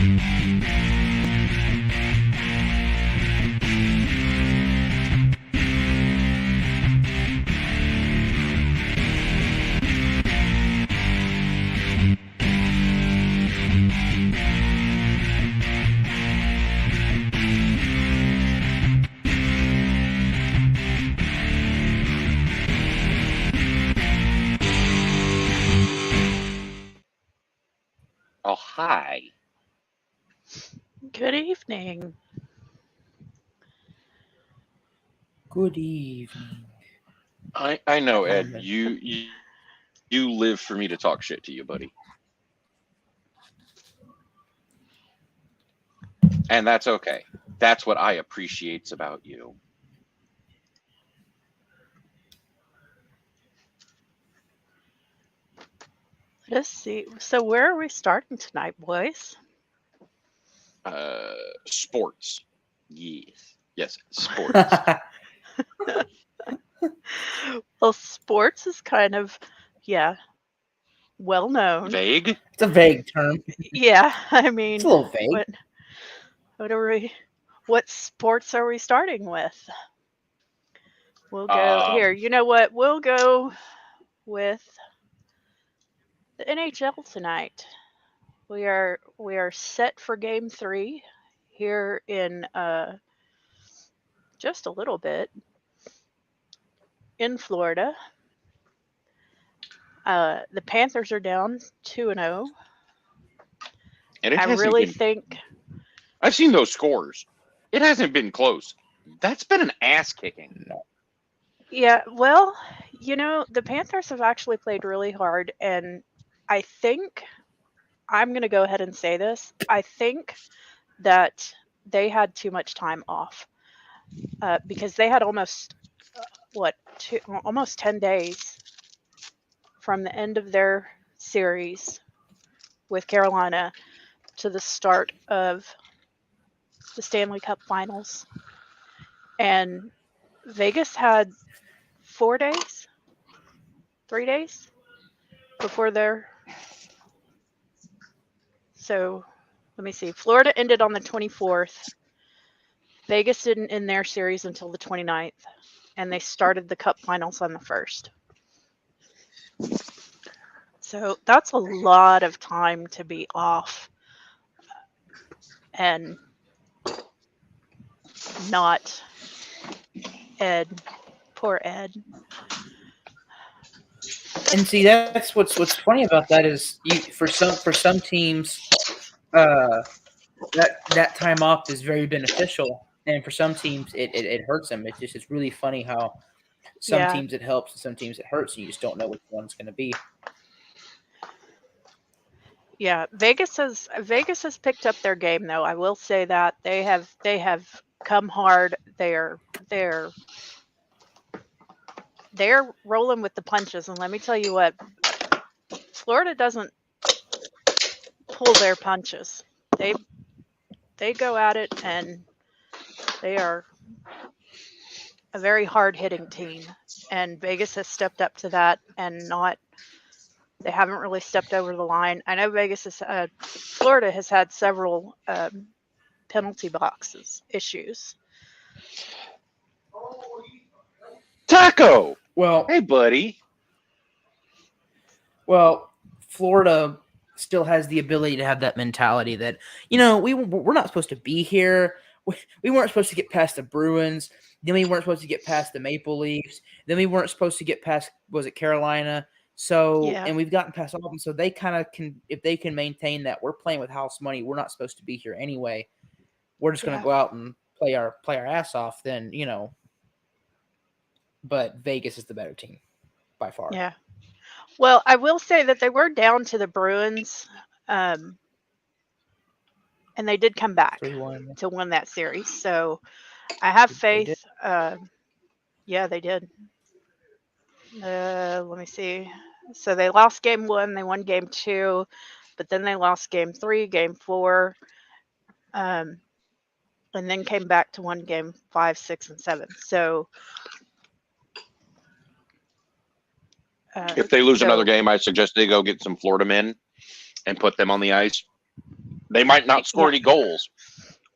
Oh, hi. Good evening. Good evening. I know, Ed. Carmen. You live for me to talk shit to you, buddy. And that's okay. That's what I appreciates about you. Let's see. So, where are we starting tonight, boys? Sports. Yes, sports. Well, sports is kind of, yeah, well known. Vague? It's a vague term. Yeah, I It's mean, a little vague. what are we? What sports are we starting with? We'll go Um, here. You know what? We'll go with the NHL tonight. We are set for Game 3 here in just a little bit in Florida. The Panthers are down 2-0. and it I hasn't really been. think, I've seen those scores. It hasn't been close. That's been an ass kicking. No. yeah, well, the Panthers have actually played really hard, and I think I'm going to go ahead and say this. I think that they had too much time off because they had almost, almost 10 days from the end of their series with Carolina to the start of the Stanley Cup Finals. And Vegas had 4 days, 3 days before their. So let me see. Florida ended on the 24th. Vegas didn't end their series until the 29th. And they started the Cup Finals on the 1st. So that's a lot of time to be off and not Ed. Poor Ed. And see, that's what's funny about that is for some teams, that time off is very beneficial, and for some teams it hurts them. It's really funny how some Yeah. teams it helps and some teams it hurts, and you just don't know which one's going to be. Yeah, Vegas has picked up their game though. I will say that they have come hard. They're rolling with the punches, and let me tell you what, Florida doesn't pull their punches. They go at it, and they are a very hard-hitting team. And Vegas has stepped up to that, and not they haven't really stepped over the line. I know Florida has had several penalty boxes issues. Taco! Well, Hey, buddy. Well, Florida still has the ability to have that mentality that, we're not supposed to be here. We weren't supposed to get past the Bruins. Then we weren't supposed to get past the Maple Leafs. Then we weren't supposed to get past, was it Carolina? So, Yeah. and we've gotten past all of them. So they kind of can, if they can maintain that we're playing with house money, we're not supposed to be here anyway. We're just going to Yeah. go out and play our ass off. Then, but Vegas is the better team by far. Yeah. Well, I will say that they were down to the Bruins, and they did come back 3-1. to win that series. So I have They did. faith. Yeah, they did. Let me see. So they lost game 1, they won game 2, but then they lost game 3, game 4, and then came back to win game 5, 6, and 7. So If they lose another game, I suggest they go get some Florida men and put them on the ice. They might not score Yeah. any goals,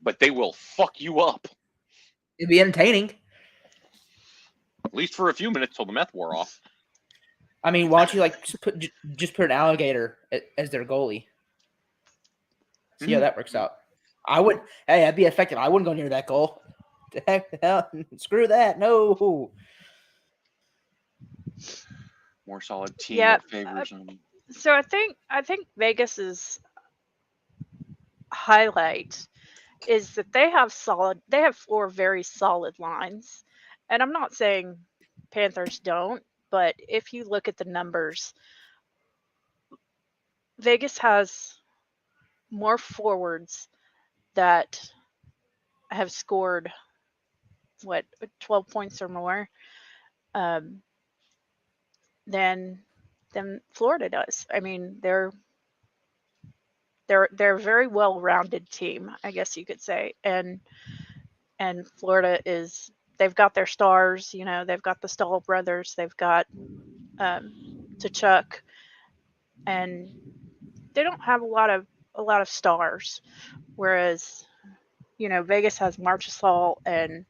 but they will fuck you up. It'd be entertaining. At least for a few minutes till the meth wore off. I mean, why don't you like just put an alligator as their goalie? See how that works out. I would. Hey, that'd be effective. I wouldn't go near that goal. The heck, the hell, screw that. No. More solid team Yeah, that favors them. So I think Vegas's highlight is that they have 4 very solid lines. And I'm not saying Panthers don't, but if you look at the numbers, Vegas has more forwards that have scored 12 points or more than Florida does. I mean, they're a very well-rounded team, I guess you could say. And Florida they've got their stars, they've got the Stahl brothers, they've got Tkachuk, and they don't have a lot of stars, whereas Vegas has Marchessault and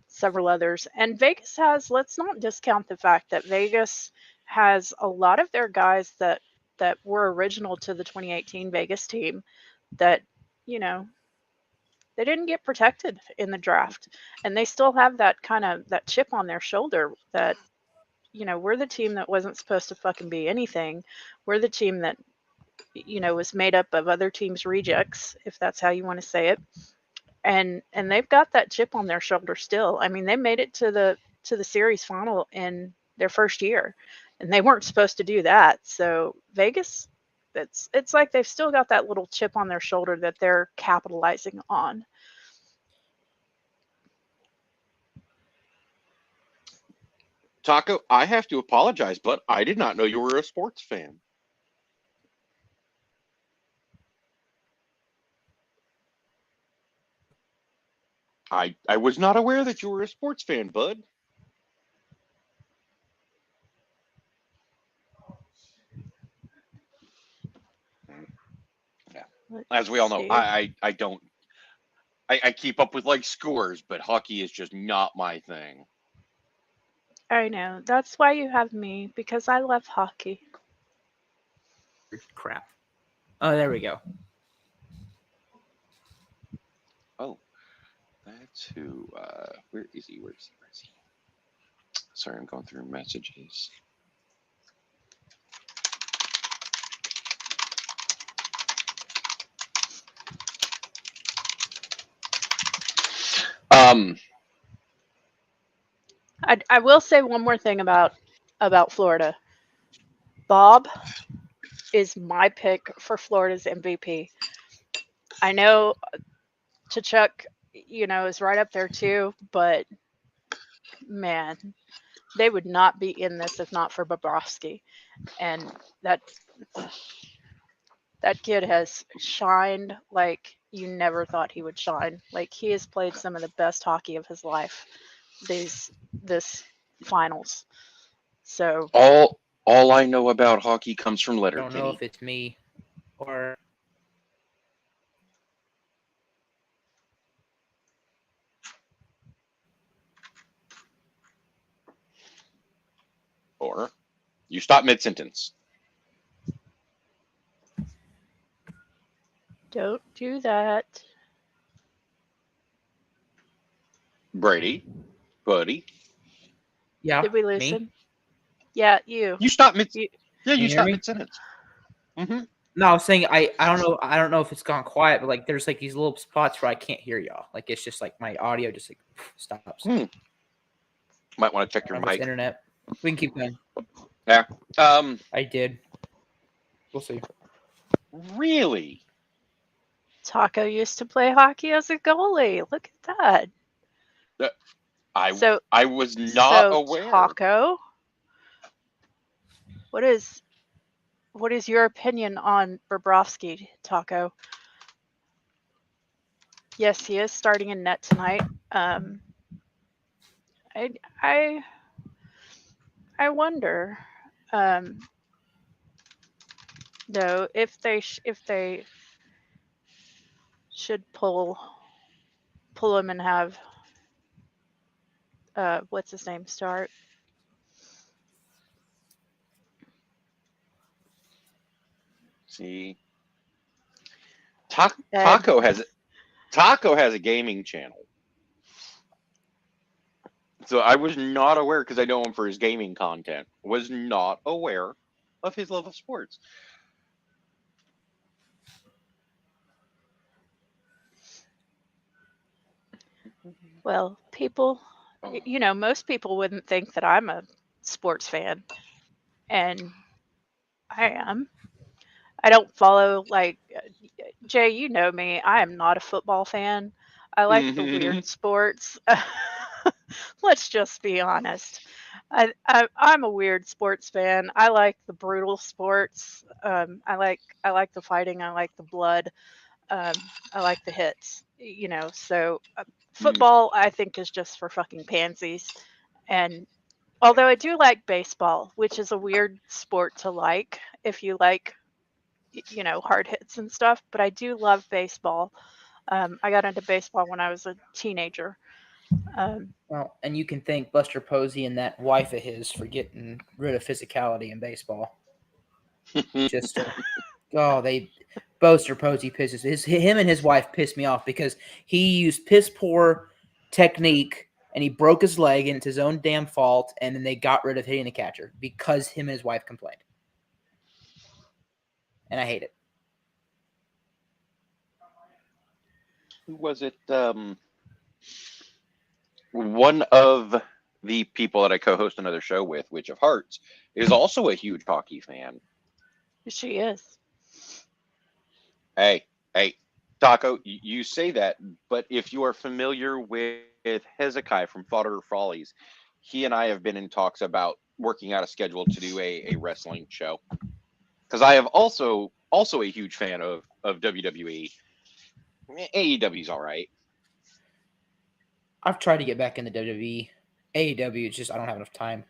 several others. And Vegas has, let's not discount the fact that Vegas has a lot of their guys that were original to the 2018 Vegas team that, they didn't get protected in the draft. And they still have that that chip on their shoulder that, we're the team that wasn't supposed to fucking be anything. We're the team that, was made up of other teams' rejects, if that's how you want to say it. And they've got that chip on their shoulder still. I mean, they made it to the series final in their first year, and they weren't supposed to do that. So Vegas, it's like they've still got that little chip on their shoulder that they're capitalizing on. Taco, I have to apologize, but I did not know you were a sports fan. I was not aware that you were a sports fan, bud. Yeah. As we all know, I don't. I keep up with like scores, but hockey is just not my thing. I know. That's why you have me, because I love hockey. Crap. Oh, there we go. Oh, that's who. Where is he? Where is he? Sorry, I'm going through messages. I will say one more thing about Florida. Bob is my pick for Florida's MVP. I know Tkachuk, is right up there too, but man, they would not be in this if not for Bobrovsky. And that kid has shined like you never thought he would shine. Like, he has played some of the best hockey of his life this finals. So all I know about hockey comes from I Letterkenny. don't know if it's me or you stop mid-sentence. don't do that. Brady, buddy. yeah. Did we lose Me? him? Yeah, you. You stop mid. You- Yeah, Can you you hear stop me? mid-sentence. Mm-hmm. No, I was saying I don't know if it's gone quiet, but like there's like these little spots where I can't hear y'all. Like it's just like my audio just like stops. Might want to check your mic. Internet. We can keep going. Yeah. I did. We'll see. Really? Taco used to play hockey as a goalie. Look at that. I was not aware. Taco, what is your opinion on Bobrovsky, Taco? Yes, he is starting in net tonight. I wonder, though, if they should pull him and have what's his name start. See, Ed. Taco has a gaming channel. So I was not aware, because I know him for his gaming content. Was not aware of his love of sports. Well, people, Oh. most people wouldn't think that I'm a sports fan, and I am. I don't follow like Jay. You know me. I am not a football fan. I like the Mhm. weird sports. Let's just be honest. I'm a weird sports fan. I like the brutal sports. I like the fighting. I like the blood. I like the hits. So Mm. football I think is just for fucking pansies. And although I do like baseball, which is a weird sport to like if you like hard hits and stuff, but I do love baseball. I got into baseball when I was a teenager. Um, Well, and you can thank Buster Posey and that wife of his for getting rid of physicality in baseball. Just they Buster Posey him and his wife pissed me off because he used piss poor technique and he broke his leg and it's his own damn fault, and then they got rid of hitting the catcher because him and his wife complained. And I hate it. Who was it? One of the people that I co-host another show with, Witch of Hearts, is also a huge hockey fan. she is. Hey, Taco, you say that, but if you are familiar with Hezekiah from Fodder Follies, he and I have been in talks about working out a schedule to do a wrestling show. Because I have also a huge fan of WWE. AEW's all right. I've tried to get back into WWE. AEW, it's just I don't have enough time.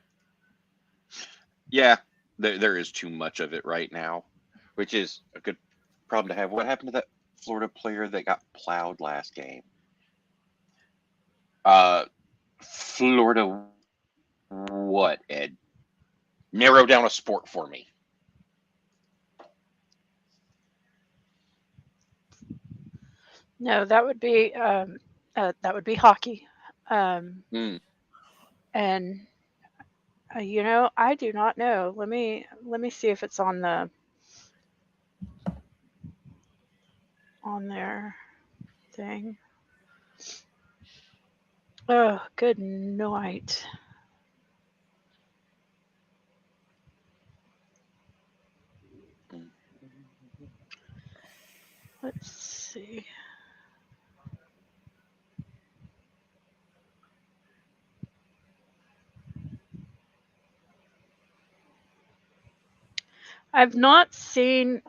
Yeah, there is too much of it right now, which is a good problem to have. What happened to that Florida player that got plowed last game? Florida, what, Ed? Narrow down a sport for me. No, that would be hockey. Mm. And I do not know. Let me see if it's on their thing. Oh, good night. Let's see. I've not seen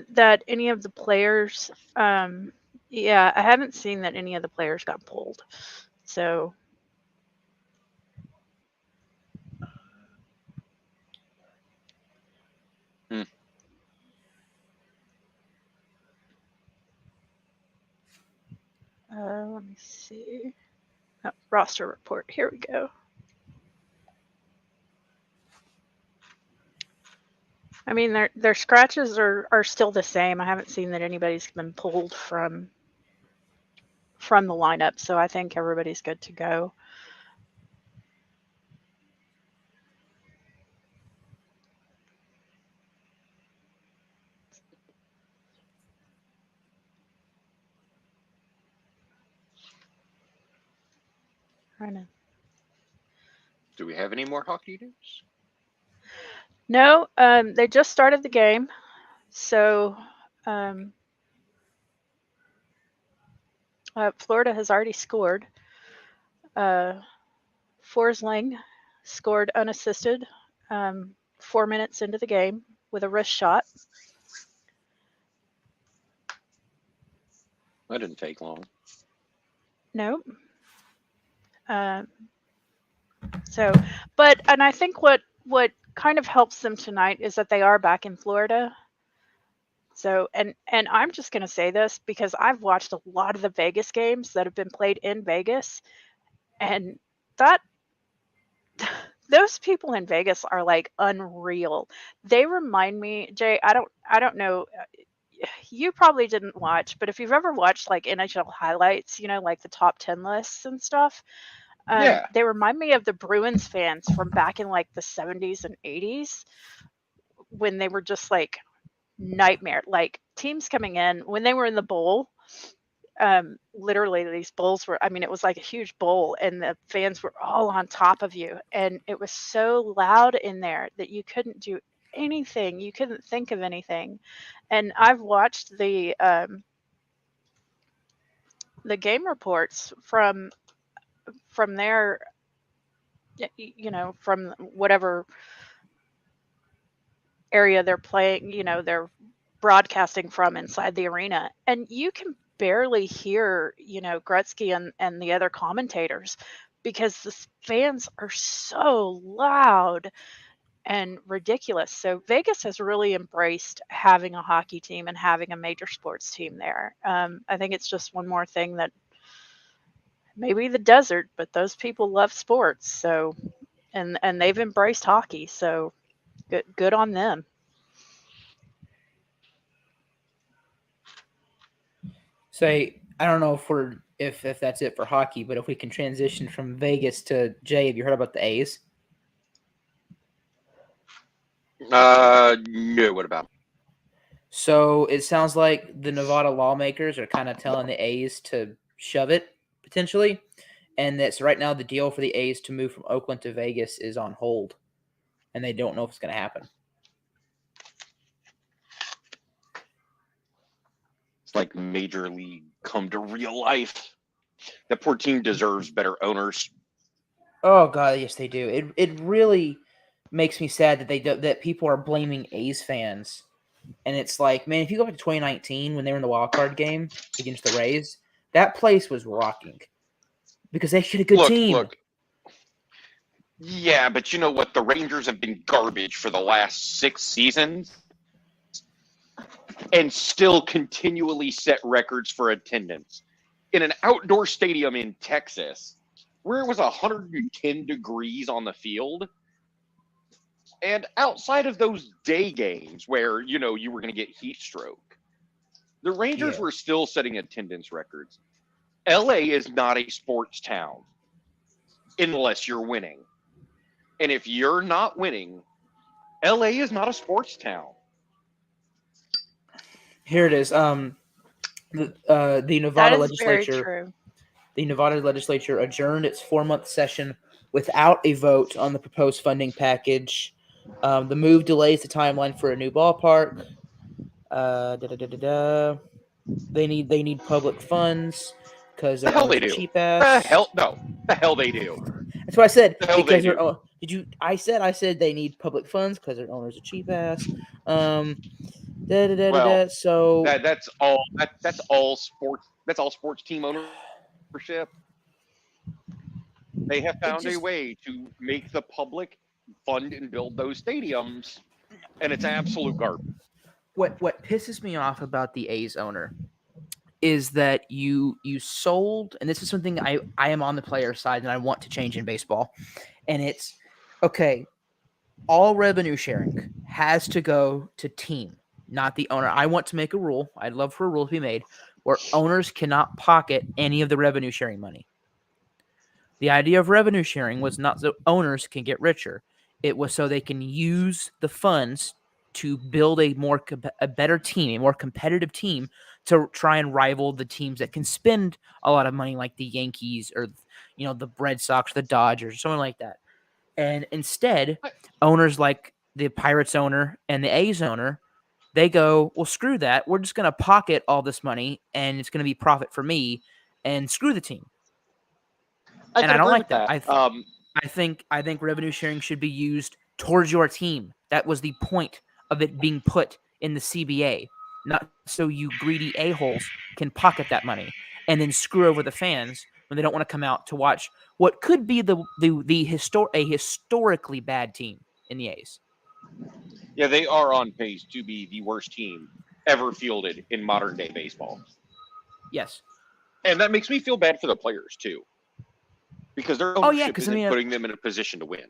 that any of the players. Yeah, I haven't seen that any of the players got pulled. So Mm. let me see. Oh, roster report. Here we go. I mean, their scratches are still the same. I haven't seen that anybody's been pulled from the lineup, so I think everybody's good to go. Do we have any more hockey news? No, they just started the game, so um, Florida has already scored. Uh, Forsling scored unassisted 4 minutes into the game with a wrist shot. That didn't take long. No. Um, and I think what kind of helps them tonight is that they are back in Florida. So, and I'm just going to say this because I've watched a lot of the Vegas games that have been played in Vegas, and that those people in Vegas are like unreal. They remind me, Jay, I don't know, you probably didn't watch, but if you've ever watched like NHL highlights, like the top 10 lists and stuff, Yeah. they remind me of the Bruins fans from back in like the 70s and 80s when they were just like nightmare. Like teams coming in when they were in the bowl, literally these bowls were, I mean, it was like a huge bowl and the fans were all on top of you. And it was so loud in there that you couldn't do anything. You couldn't think of anything. And I've watched the game reports from their, from whatever area they're playing, they're broadcasting from inside the arena. And you can barely hear, Gretzky and the other commentators because the fans are so loud and ridiculous. So Vegas has really embraced having a hockey team and having a major sports team there. I think it's just one more thing that maybe the desert, but those people love sports. So, and they've embraced hockey. So good on them. Say, I don't know if that's it for hockey, but if we can transition from Vegas to Jay, have you heard about the A's? No. What about? So it sounds like the Nevada lawmakers are kind of telling the A's to shove it potentially, and that's right now the deal for the A's to move from Oakland to Vegas is on hold, and they don't know if it's going to happen. It's like Major League come to real life. That poor team deserves better owners. Oh God, yes they do. It really makes me sad that people are blaming A's fans, and it's like, man, if you go back to 2019 when they were in the wild card game against the Rays, that place was rocking because they had a good team. Look. Yeah, but you know what? The Rangers have been garbage for the last 6 seasons and still continually set records for attendance. In an outdoor stadium in Texas, where it was 110 degrees on the field, and outside of those day games where, you were going to get heat stroke, the Rangers were still setting attendance records. LA is not a sports town unless you're winning. And if you're not winning, LA is not a sports town. Here it is. The Nevada legislature. The Nevada legislature adjourned its 4-month session without a vote on the proposed funding package. The move delays the timeline for a new ballpark. They need public funds because The hell they do. Cheap ass. The hell they do. That's what I said. The hell Because they do. did you? I said they need public funds because their owners are cheap ass. So that's all. That's all sports. That's all sports team ownership. They have found a way to make the public fund and build those stadiums, and it's absolute garbage. What pisses me off about the A's owner is that you sold, and this is something I am on the player side and I want to change in baseball, and it's okay. All revenue sharing has to go to team, not the owner. I want to make a rule. I'd love for a rule to be made where owners cannot pocket any of the revenue sharing money. The idea of revenue sharing was not so owners can get richer. It was so they can use the funds to build a better team, a more competitive team to try and rival the teams that can spend a lot of money like the Yankees or, the Red Sox, the Dodgers, or something like that. And instead, owners like the Pirates owner and the A's owner, they go, well, screw that. We're just going to pocket all this money and it's going to be profit for me and screw the team. I don't like that. I think revenue sharing should be used towards your team. That was the point of it being put in the CBA, not so you greedy a-holes can pocket that money and then screw over the fans when they don't want to come out to watch what could be a historically bad team in the A's. Yeah, they are on pace to be the worst team ever fielded in modern day baseball. Yes. And that makes me feel bad for the players too, because their Oh yeah, ownership because I isn't mean, putting them in a position to win.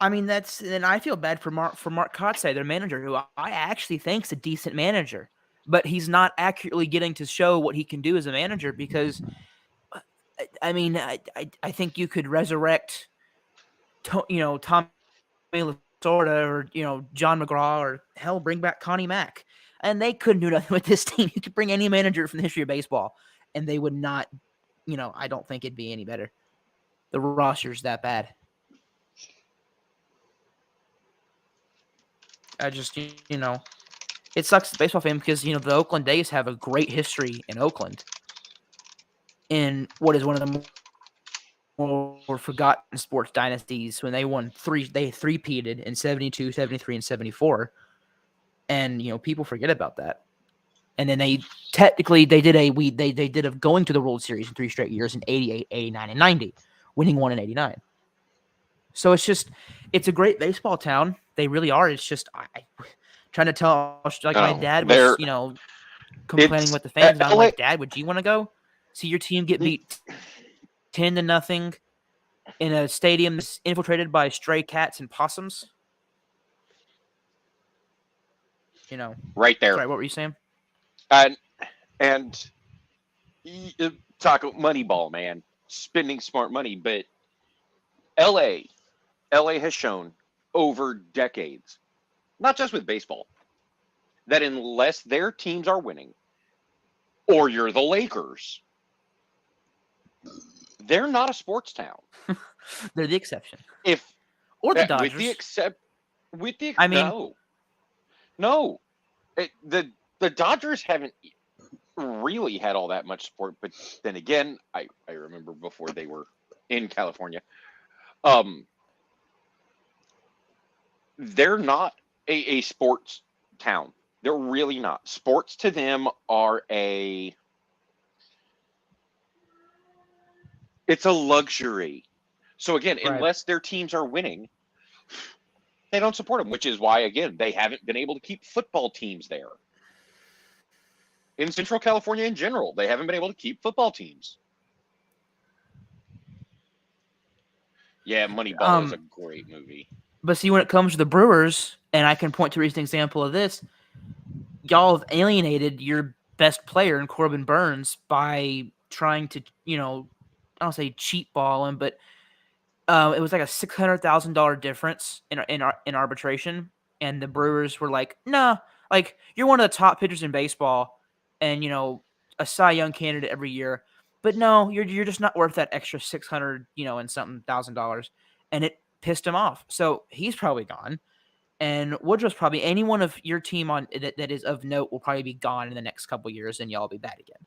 and I feel bad for Mark Kotsay, their manager, who I actually think's a decent manager, but he's not accurately getting to show what he can do as a manager because, I mean, I think you could resurrect, Tommy Lasorda or John McGraw or hell, bring back Connie Mack, and they couldn't do nothing with this team. You could bring any manager from the history of baseball, and they would not. I don't think it'd be any better. The roster's that bad. I just, it sucks the baseball fan because, the Oakland A's have a great history in Oakland in what is one of the more forgotten sports dynasties when they three-peated in 72, 73, and 74. And, people forget about that. And then they did of going to the World Series in 3 straight years in 88, 89, and 90, winning one in 89. So it's a great baseball town. They really are. It's just, trying to tell, like my dad was, complaining with the fans. And I'm like, Dad, would you want to go see your team get beat 10-0 in a stadium that's infiltrated by stray cats and possums? Right there. Sorry, what were you saying? And talk Moneyball, man, spending smart money, but LA has shown over decades, not just with baseball, that unless their teams are winning, or you're the Lakers, they're not a sports town. They're the exception. Or the Dodgers. No. The Dodgers haven't really had all that much support, but then again, I remember before they were in California. They're not a sports town. They're really not. Sports to them are it's a luxury. So again, Right. Unless their teams are winning, they don't support them, which is why, again, they haven't been able to keep football teams there. In Central California in general, they haven't been able to keep football teams. Yeah, Moneyball is a great movie. But see, when it comes to the Brewers, and I can point to a recent example of this, y'all have alienated your best player in Corbin Burns by trying to, I don't say cheap ball him, but it was like a $600,000 difference in arbitration, and the Brewers were like, "Nah, like you're one of the top pitchers in baseball, and a Cy Young candidate every year, but no, you're just not worth that extra $600, and something $1,000," and it pissed him off. So he's probably gone, and Woodruff's probably any one of your team on that is of note will probably be gone in the next couple of years, and y'all will be bad again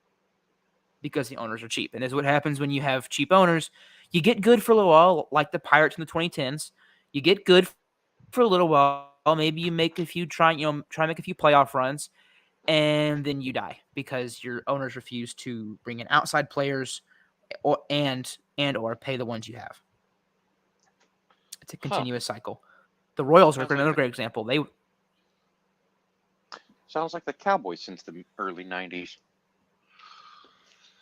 because the owners are cheap. And is what happens when you have cheap owners. You get good for a little while, like the Pirates in the 2010s. You get good for a little while. Maybe you make a few try and make a few playoff runs, and then you die because your owners refuse to bring in outside players or pay the ones you have. It's a continuous cycle. The Royals are another great example. They sounds like the Cowboys since the early '90s.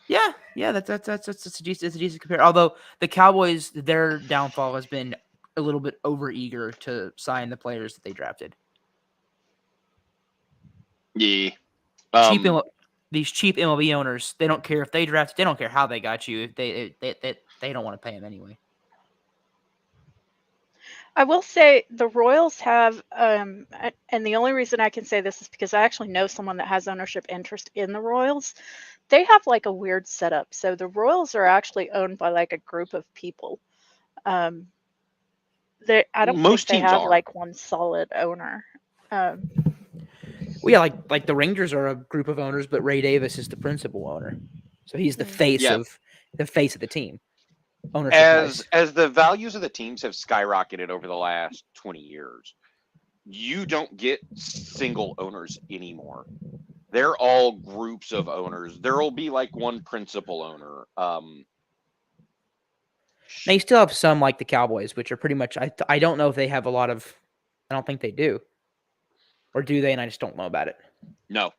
Yeah, that's a decent compare. Although the Cowboys, their downfall has been a little bit overeager to sign the players that they drafted. Yeah, these cheap MLB owners, they don't care if they drafted. They don't care how they got you. If they don't want to pay them anyway. I will say the Royals have, and the only reason I can say this is because I actually know someone that has ownership interest in the Royals. They have like a weird setup. So the Royals are actually owned by like a group of people. I don't Most think they teams have are. like one solid owner. Well, yeah, like the Rangers are a group of owners, but Ray Davis is the principal owner, so he's the face of the team. As the values of the teams have skyrocketed over the last 20 years, you don't get single owners anymore. They're all groups of owners. There will be like one principal owner. Now you still have some like the Cowboys, which are pretty much. I don't know if they have a lot of. I don't think they do, or do they? And I just don't know about it. No.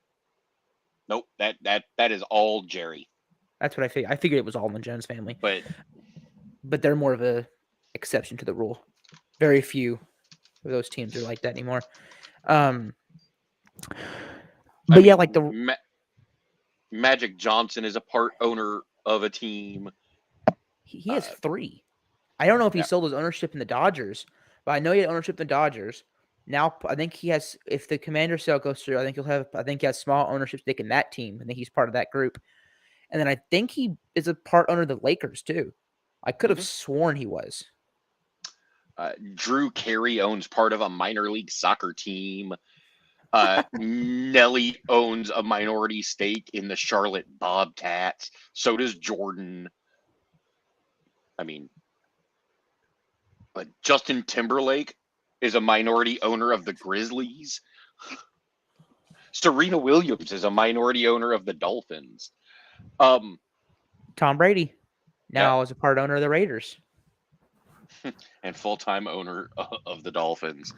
Nope. That is all Jerry. That's what I figured. I figured it was all in the Jones family, But but they're more of a exception to the rule. Very few of those teams are like that anymore. But I yeah, mean, like the Magic Johnson is a part owner of a team. he has 3. I don't know if he Yeah. sold his ownership in the Dodgers, but I know he had ownership in the Dodgers. Now I think he has. If the Commander sale goes through, I think he'll have. I think he has small ownership stake in that team. I think he's part of that group, and then I think he is a part owner of the Lakers too. I could have sworn he was. Drew Carey owns part of a minor league soccer team. Nelly owns a minority stake in the Charlotte Bobcats. So does Jordan. I mean, Justin Timberlake is a minority owner of the Grizzlies. Serena Williams is a minority owner of the Dolphins. Tom Brady now Yeah. is a part owner of the Raiders. And full-time owner of the Dolphins.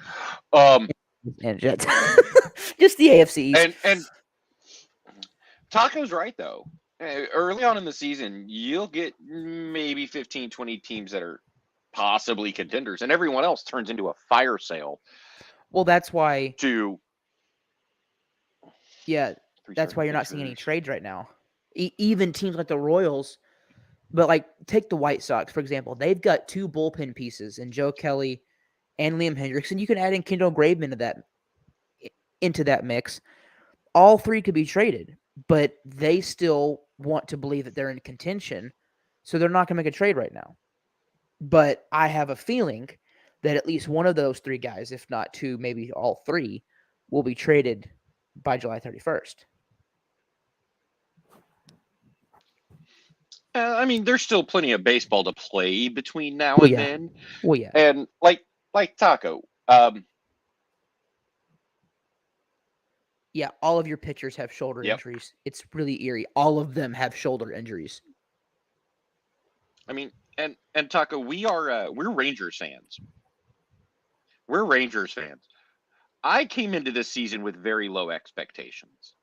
And Jets. Just the AFC East. And Taco's right, though. Early on in the season, you'll get maybe 15, 20 teams that are possibly contenders, and everyone else turns into a fire sale. Well, that's why. Yeah, that's why you're not seeing any trades right now. Even teams like the Royals, but like take the White Sox, for example. They've got 2 bullpen pieces in Joe Kelly and Liam Hendricks, and you can add in Kendall Graveman into that mix. All 3 could be traded, but they still want to believe that they're in contention, so they're not going to make a trade right now. But I have a feeling that at least one of those 3 guys, if not 2, maybe all 3, will be traded by July 31st. I mean, there's still plenty of baseball to play between now and then. Well, yeah. And like Taco, yeah, all of your pitchers have shoulder injuries. It's really eerie. All of them have shoulder injuries. I mean, and Taco, we're Rangers fans. We're Rangers fans. I came into this season with very low expectations.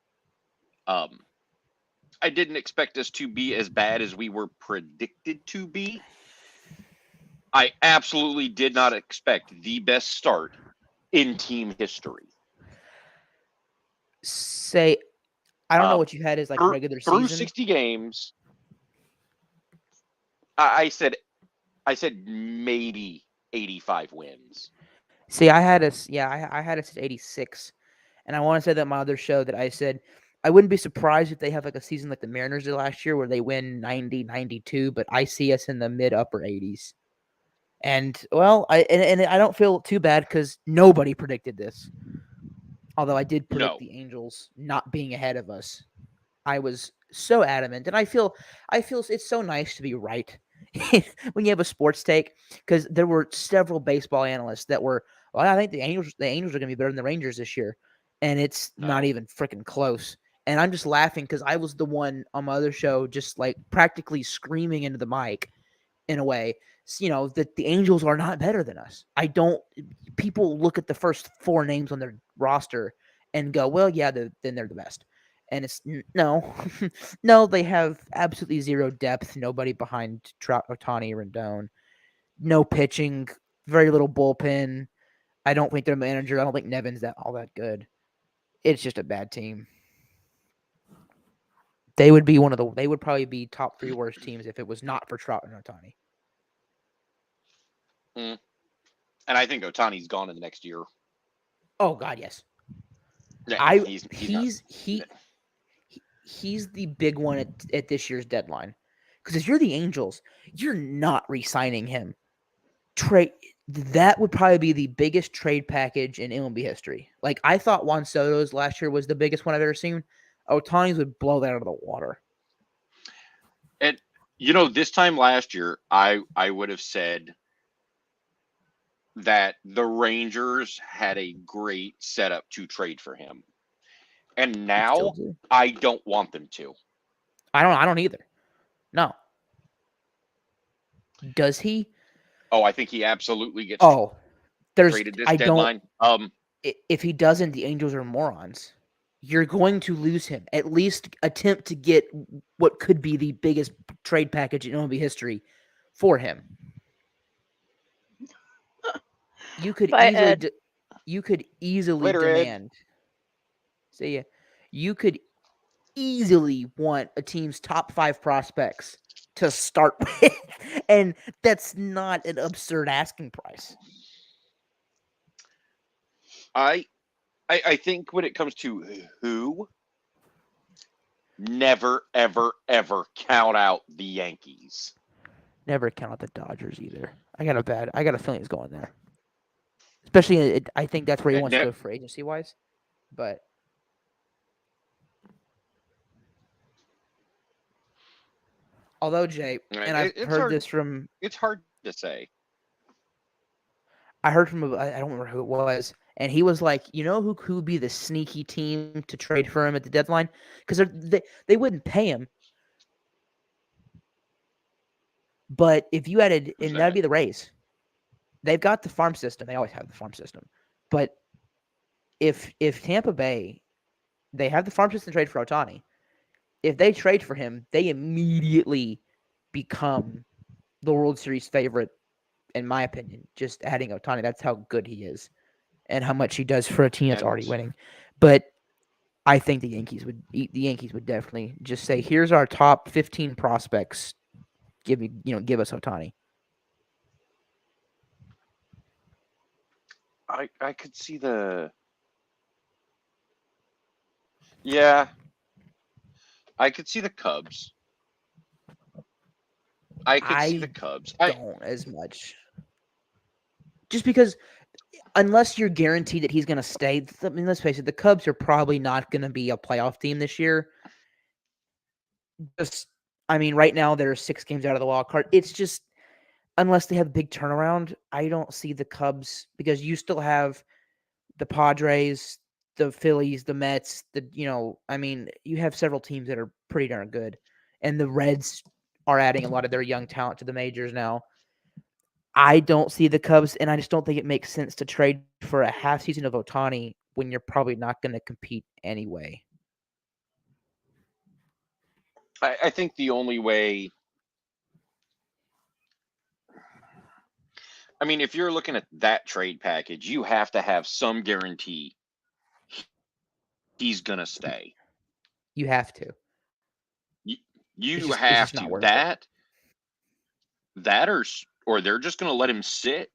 I didn't expect us to be as bad as we were predicted to be. I absolutely did not expect the best start in team history. I don't know what you had as like regular season. Through 60 games, I said maybe 85 wins. See, I had us at 86. And I want to say that my other show that I said I wouldn't be surprised if they have like a season like the Mariners did last year where they win 90, 92, but I see us in the mid upper 80s. And well, I don't feel too bad because nobody predicted this. Although I did predict the Angels not being ahead of us. I was so adamant, and I feel it's so nice to be right when you have a sports take, because there were several baseball analysts that were, well, I think the Angels are going to be better than the Rangers this year, and it's not even freaking close. And I'm just laughing because I was the one on my other show just like practically screaming into the mic in a way, that the Angels are not better than us. People look at the first 4 names on their roster and go, well, yeah, then they're the best. And it's no, they have absolutely zero depth. Nobody behind Trout, Ohtani, Rendon. No pitching, very little bullpen. I don't think their manager. I don't think Nevin's all that good. It's just a bad team. They would probably be top 3 worst teams if it was not for Trout and Ohtani. And I think Ohtani's gone in the next year. Oh God, yes. Yeah, he's the big one at this year's deadline. Because if you're the Angels, you're not re-signing him. That would probably be the biggest trade package in MLB history. Like, I thought Juan Soto's last year was the biggest one I've ever seen. Ohtani's would blow that out of the water. And this time last year, I would have said that the Rangers had a great setup to trade for him. And now I don't want them to. I don't either. No. Does he? Oh, I think he absolutely gets traded this deadline. If he doesn't, the Angels are morons. you're going to lose him. At least attempt to get what could be the biggest trade package in MLB history for him. You could Bye, easily Ed. Later, Ed. demand. See ya. You could easily want a team's top 5 prospects to start with, and that's not an absurd asking price. I think when it comes to who, never, ever, ever count out the Yankees. Never count out the Dodgers either. I got a feeling he's going there. Especially, I think that's where he wants to go for agency wise. But although Jay, and I've heard this from, it's hard to say. I heard from I don't remember who it was, and he was like, you know who would be the sneaky team to trade for him at the deadline, because they wouldn't pay him. But if you added, and that'd be the Rays. They've got the farm system. They always have the farm system. But if Tampa Bay, they have the farm system to trade for Ohtani. If they trade for him, they immediately become the World Series favorite, in my opinion. Just adding Ohtani, that's how good he is and how much he does for a team that's already winning. But I think the Yankees would definitely just say, here's our top 15 prospects. Give us Ohtani. I could see the. Yeah. I could see the Cubs. I could see the Cubs. I don't as much. Just because, unless you're guaranteed that he's going to stay, I mean, let's face it, the Cubs are probably not going to be a playoff team this year. Right now they're 6 games out of the wild card. It's just, unless they have a big turnaround, I don't see the Cubs, because you still have the Padres, the Phillies, the Mets, you have several teams that are pretty darn good. And the Reds are adding a lot of their young talent to the majors now. I don't see the Cubs, and I just don't think it makes sense to trade for a half season of Ohtani when you're probably not going to compete anyway. I think the only way. I mean, if you're looking at that trade package, you have to have some guarantee he's going to stay. You have to. You have to. That or they're just going to let him sit.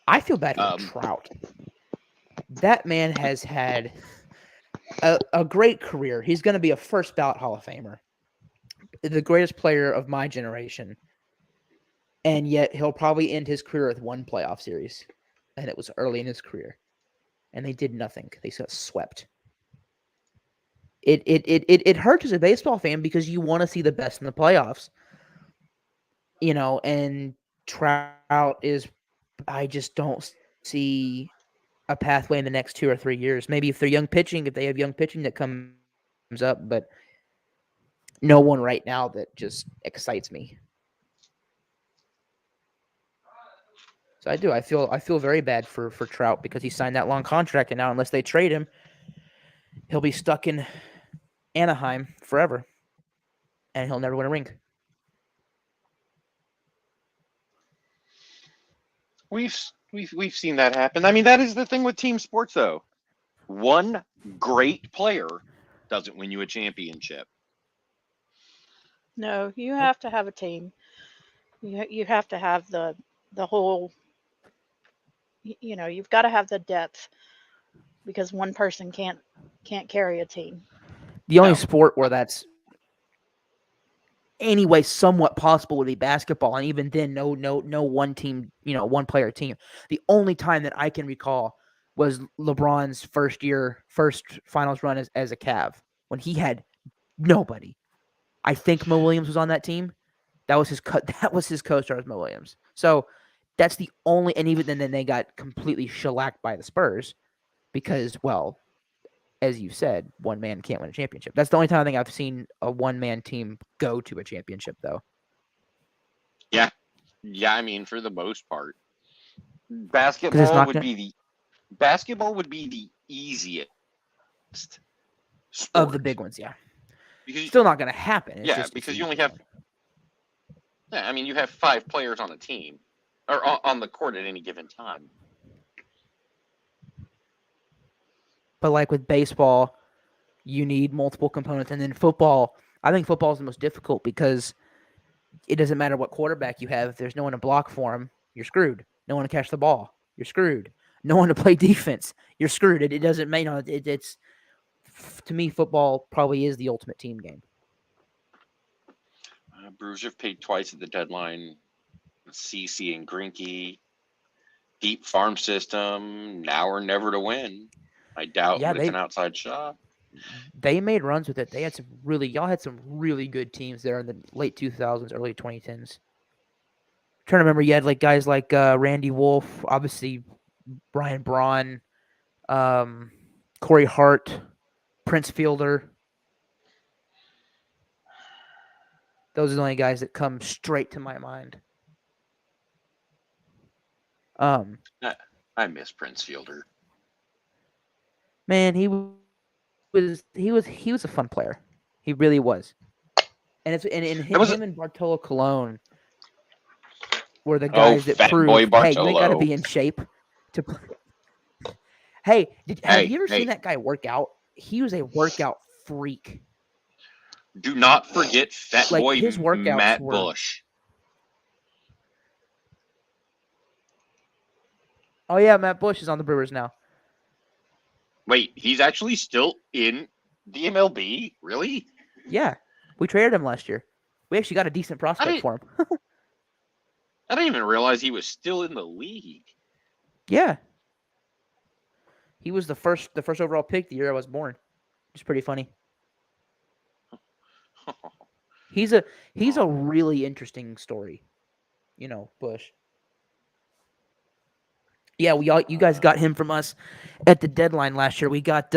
I feel bad for Trout. That man has had a great career. He's going to be a first ballot Hall of Famer, the greatest player of my generation. And yet he'll probably end his career with 1 playoff series. And it was early in his career. And they did nothing. They got swept. It hurts as a baseball fan, because you want to see the best in the playoffs. And Trout is, I just don't see a pathway in the next 2 or 3 years. Maybe if they have young pitching that comes up, but no one right now that just excites me. So I do. I feel very bad for Trout, because he signed that long contract, and now unless they trade him, he'll be stuck in Anaheim forever, and he'll never win a ring. We've seen that happen. I mean, that is the thing with team sports, though. One great player doesn't win you a championship. No, you have to have a team. You have to have the whole. You've got to have the depth, because one person can't carry a team. The only sport where that's anyway somewhat possible would be basketball, and even then, no one team, one player team. The only time that I can recall was LeBron's first finals run as a Cav, when he had nobody. I think Mo Williams was on that team. That was his co-star, Mo Williams. So that's the only, and even then they got completely shellacked by the Spurs, because, well, as you said, one man can't win a championship. That's the only time I think I've seen a one-man team go to a championship, though. Yeah. I mean, for the most part, basketball would be basketball would be the easiest Of the sport big ones, yeah. because Still not going to happen. It's yeah, just because it's you only easier. have yeah, I mean you have 5 players on a team or on the court at any given time. But like with baseball, you need multiple components, and then football. I think football is the most difficult because it doesn't matter what quarterback you have. If there's no one to block for him, you're screwed. No one to catch the ball, you're screwed. No one to play defense, you're screwed. It doesn't matter. It's to me, football probably is the ultimate team game. Brewers have paid twice at the deadline. CC and Grinky, deep farm system, now or never to win. I doubt Yeah, it's an outside shot. they made runs with it. They had y'all had some really good teams there in the late 2000s, early 2010s. Trying to remember, you had like guys like Randy Wolf, obviously Brian Braun, Corey Hart, Prince Fielder. Those are the only guys that come straight to my mind. I miss Prince Fielder. Man, he was a fun player. He really was. And him and Bartolo Colon were the guys that fat proved, boy hey, you ain't got to Bartolo. be in shape to play. Hey, have you ever Hey. seen that guy work out? He was a workout freak. Do not forget fat Like, boy his workouts Matt were- Bush. Oh yeah, Matt Bush is on the Brewers now. Wait, he's actually still in the MLB? Really? Yeah, we traded him last year. We actually got a decent prospect for him. I didn't even realize he was still in the league. Yeah, he was the first overall pick the year I was born. It's pretty funny. He's a really interesting story, Bush. Yeah, you guys got him from us at the deadline last year. We got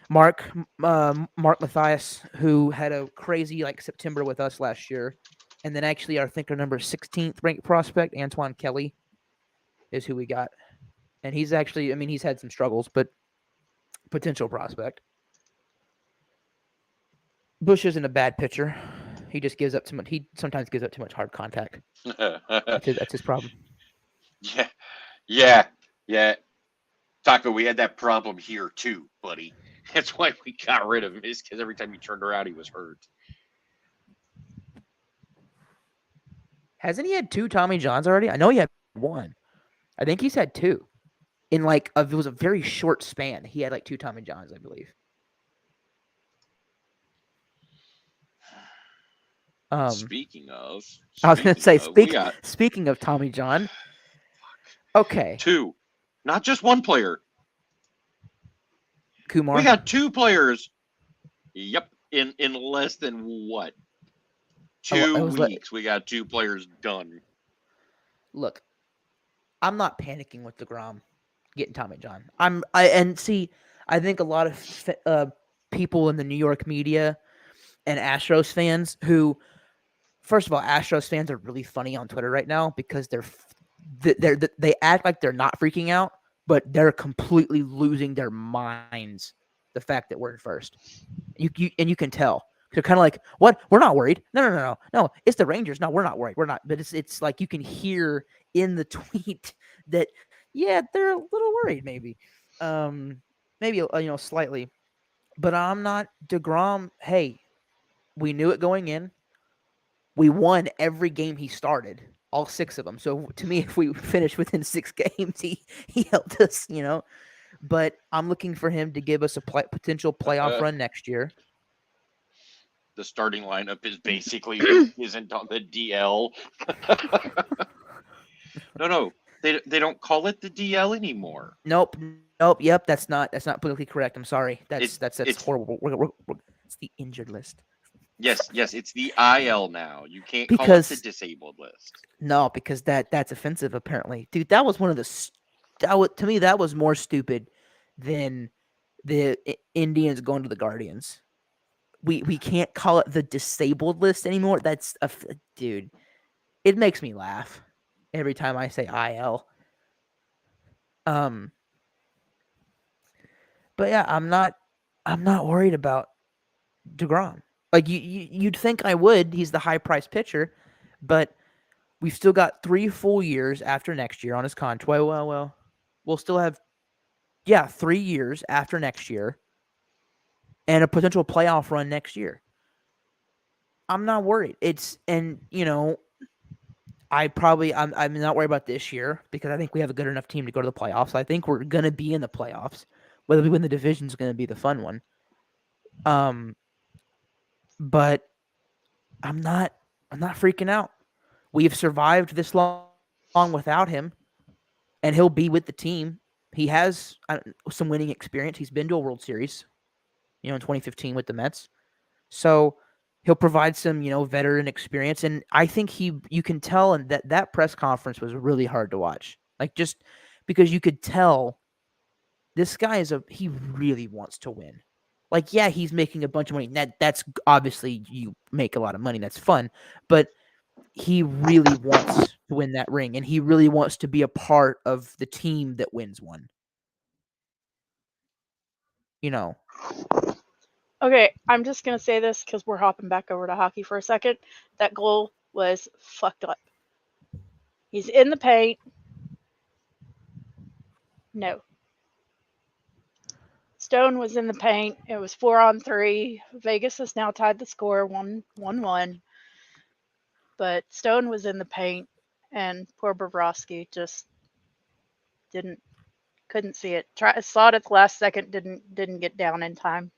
Mark Matthias, who had a crazy September with us last year, and then actually our number 16th ranked prospect Antoine Kelly is who we got, and he's actually he's had some struggles, but potential prospect. Bush isn't a bad pitcher. He just gives up too much. He sometimes gives up too much hard contact. That's his problem. Yeah. Taco, we had that problem here too, buddy. That's why we got rid of him, is because every time he turned around, he was hurt. Hasn't he had 2 Tommy Johns already? I know he had 1. I think he's had 2. In it was a very short span. He had 2 Tommy Johns, I believe. Speaking of, I was going to say, speaking of Tommy John. Okay. 2, not just 1 player. Kumar. We got 2 players. Yep, in less than what? 2 weeks, we got 2 players done. Look, I'm not panicking with DeGrom getting Tommy John. I think a lot of people in the New York media and Astros fans who, first of all, Astros fans are really funny on Twitter right now because they act like they're not freaking out, but they're completely losing their minds. The fact that we're in first, you can tell. They're kind of like, what? We're not worried. No. It's the Rangers. No, we're not worried. We're not. But it's like you can hear in the tweet that they're a little worried, maybe, slightly. But I'm not. DeGrom. Hey, we knew it going in. We won every game he started, all 6 of them. So to me, if we finish within 6 games, he helped us, But I'm looking for him to give us a potential playoff run next year. The starting lineup is basically isn't on the DL. No, they don't call it the DL anymore. Nope. Yep, that's not politically correct. I'm sorry. That's horrible. It's the injured list. Yes, it's the IL now. You can't call it the disabled list. No, because that's offensive. Apparently, dude, that was one of to me that was more stupid than the Indians going to the Guardians. We can't call it the disabled list anymore. That's dude. It makes me laugh every time I say IL. But yeah, I'm not worried about DeGrom. Like you'd think I would. He's the high priced pitcher, but we've still got 3 full years after next year on his contract. Well, we'll still have 3 years after next year, and a potential playoff run next year. I'm not worried. I'm not worried about this year because I think we have a good enough team to go to the playoffs. I think we're gonna be in the playoffs. Whether we win the division is gonna be the fun one. But I'm not freaking out. We've survived this long without him, and he'll be with the team. He has some winning experience. He's been to a World Series, in 2015 with the Mets. So he'll provide some, veteran experience. And I think you can tell and that press conference was really hard to watch. Like, just because you could tell this guy he really wants to win. Like, yeah, he's making a bunch of money. That's obviously, you make a lot of money. That's fun. But he really wants to win that ring, and he really wants to be a part of the team that wins one. Okay, I'm just going to say this because we're hopping back over to hockey for a second. That goal was fucked up. He's in the paint. No. Stone was in the paint. It was 4-on-3. Vegas has now tied the score 1-1. But Stone was in the paint, and poor Bobrovsky just couldn't see it. Saw it at the last second, didn't get down in time.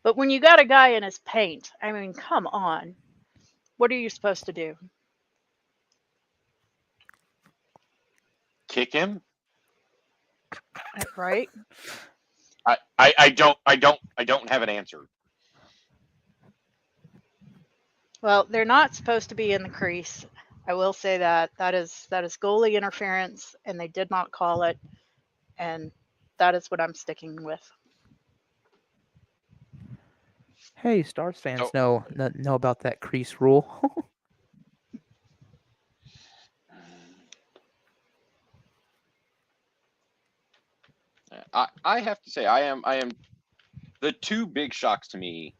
But when you got a guy in his paint, I mean, come on. What are you supposed to do? Kick him? Right? I don't have an answer. Well, they're not supposed to be in the crease. I will say that. That is goalie interference, and they did not call it. And that is what I'm sticking with. Hey, Stars fans know about that crease rule. I have to say I am the two big shocks to me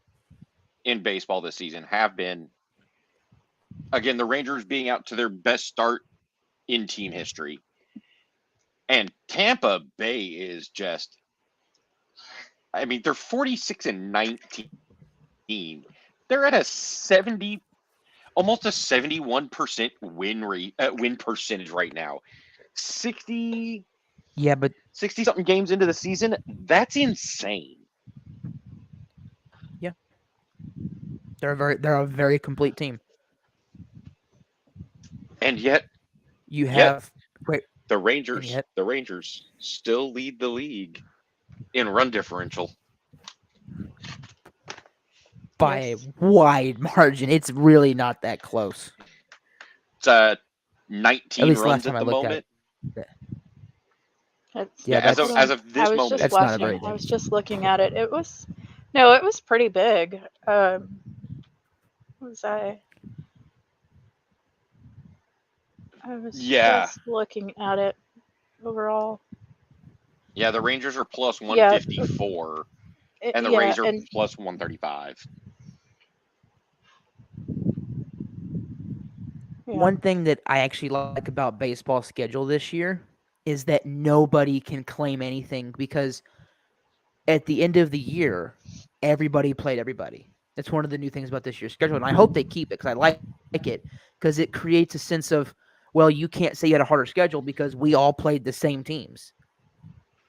in baseball this season have been, again, the Rangers being out to their best start in team history, and Tampa Bay is just, I mean, they're 46-19. They're at almost a 71% win percentage right now. 60 something games into the season. That's insane. Yeah. They're a very complete team. And yet the Rangers still lead the league in run differential by a wide margin. It's really not that close. It's 19 runs at the moment. As of this moment, that's not a very big. I was just looking at it. It was pretty big. What was I was just looking at it overall. Yeah, the Rangers are plus 154, and the Rays are plus 135. Yeah. One thing that I actually like about baseball schedule this year is that nobody can claim anything, because at the end of the year, everybody played everybody. That's one of the new things about this year's schedule, and I hope they keep it, because I like it, because it creates a sense of, well, you can't say you had a harder schedule because we all played the same teams.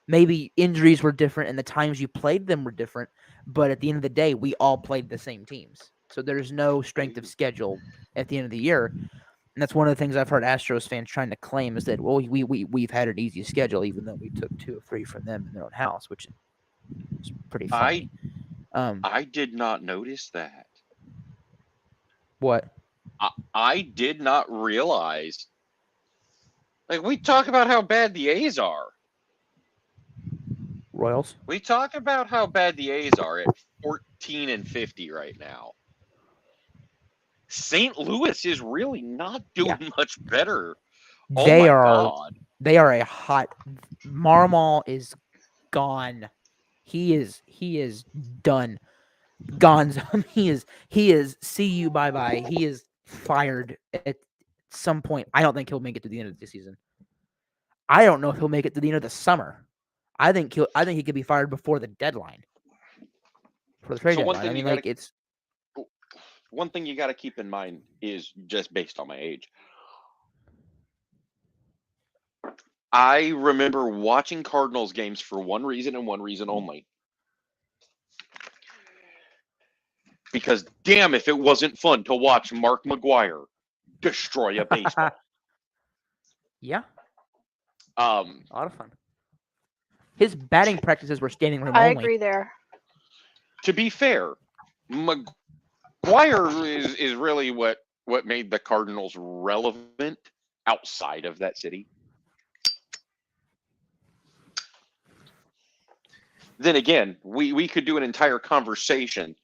Maybe injuries were different and the times you played them were different, but at the end of the day, we all played the same teams. So there's no strength of schedule at the end of the year. And that's one of the things I've heard Astros fans trying to claim, is that, well, we've had an easy schedule, even though we took 2 or 3 from them in their own house, which is pretty funny. I did not notice that. What? I did not realize. Like, we talk about how bad the A's are. Royals? We talk about how bad the A's are at 14-50 right now. St. Louis is really not doing much better. They are a hot. Marmol is gone. He is done. Gonzo. He is see you bye bye. He is fired at some point. I don't think he'll make it to the end of the season. I don't know if he'll make it to the end of the summer. I think he could be fired before the deadline. For the trade So deadline. I mean, like it's one thing you got to keep in mind is just based on my age. I remember watching Cardinals games for one reason and one reason only. Because damn if it wasn't fun to watch Mark McGwire destroy a baseball. yeah, A lot of fun. His batting practices were standing room I only. agree there. To be fair, McGwire is really what made the Cardinals relevant outside of that city. Then again, we could do an entire conversation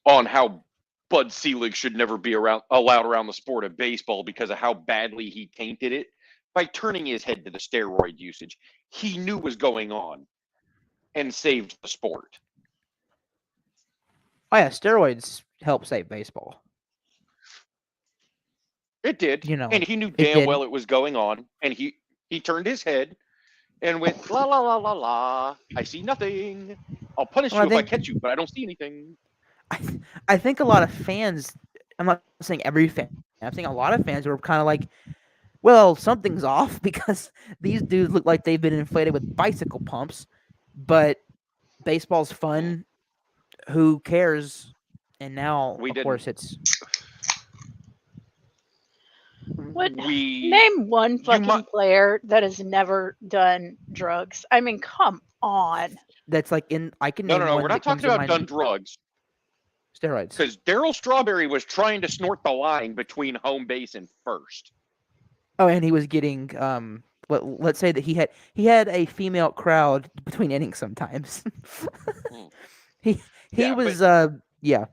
on how Bud Selig should never be allowed around the sport of baseball because of how badly he tainted it by turning his head to the steroid usage he knew was going on and saved the sport. Oh yeah, steroids help save baseball. It did. You know, and he knew it damn did. well it was going on, and he turned his head and went, la la la la la, I see nothing. I'll punish Well, you if I catch you, but I don't see anything. I think a lot of fans, I'm not saying every fan, I'm saying a lot of fans were kind of like, well, something's off because these dudes look like they've been inflated with bicycle pumps, but baseball's fun. Who cares? And now, We of didn't. course, it's What? We Name one you fucking mu- player that has never done drugs. I mean, come on. that's like in. I can no, name we're one not that comes talking to about done mind. drugs Steroids. because Daryl Strawberry was trying to snort the line between home base and first. Oh, and he was getting let's say that he had a female crowd between innings sometimes. he Yeah, was yeah.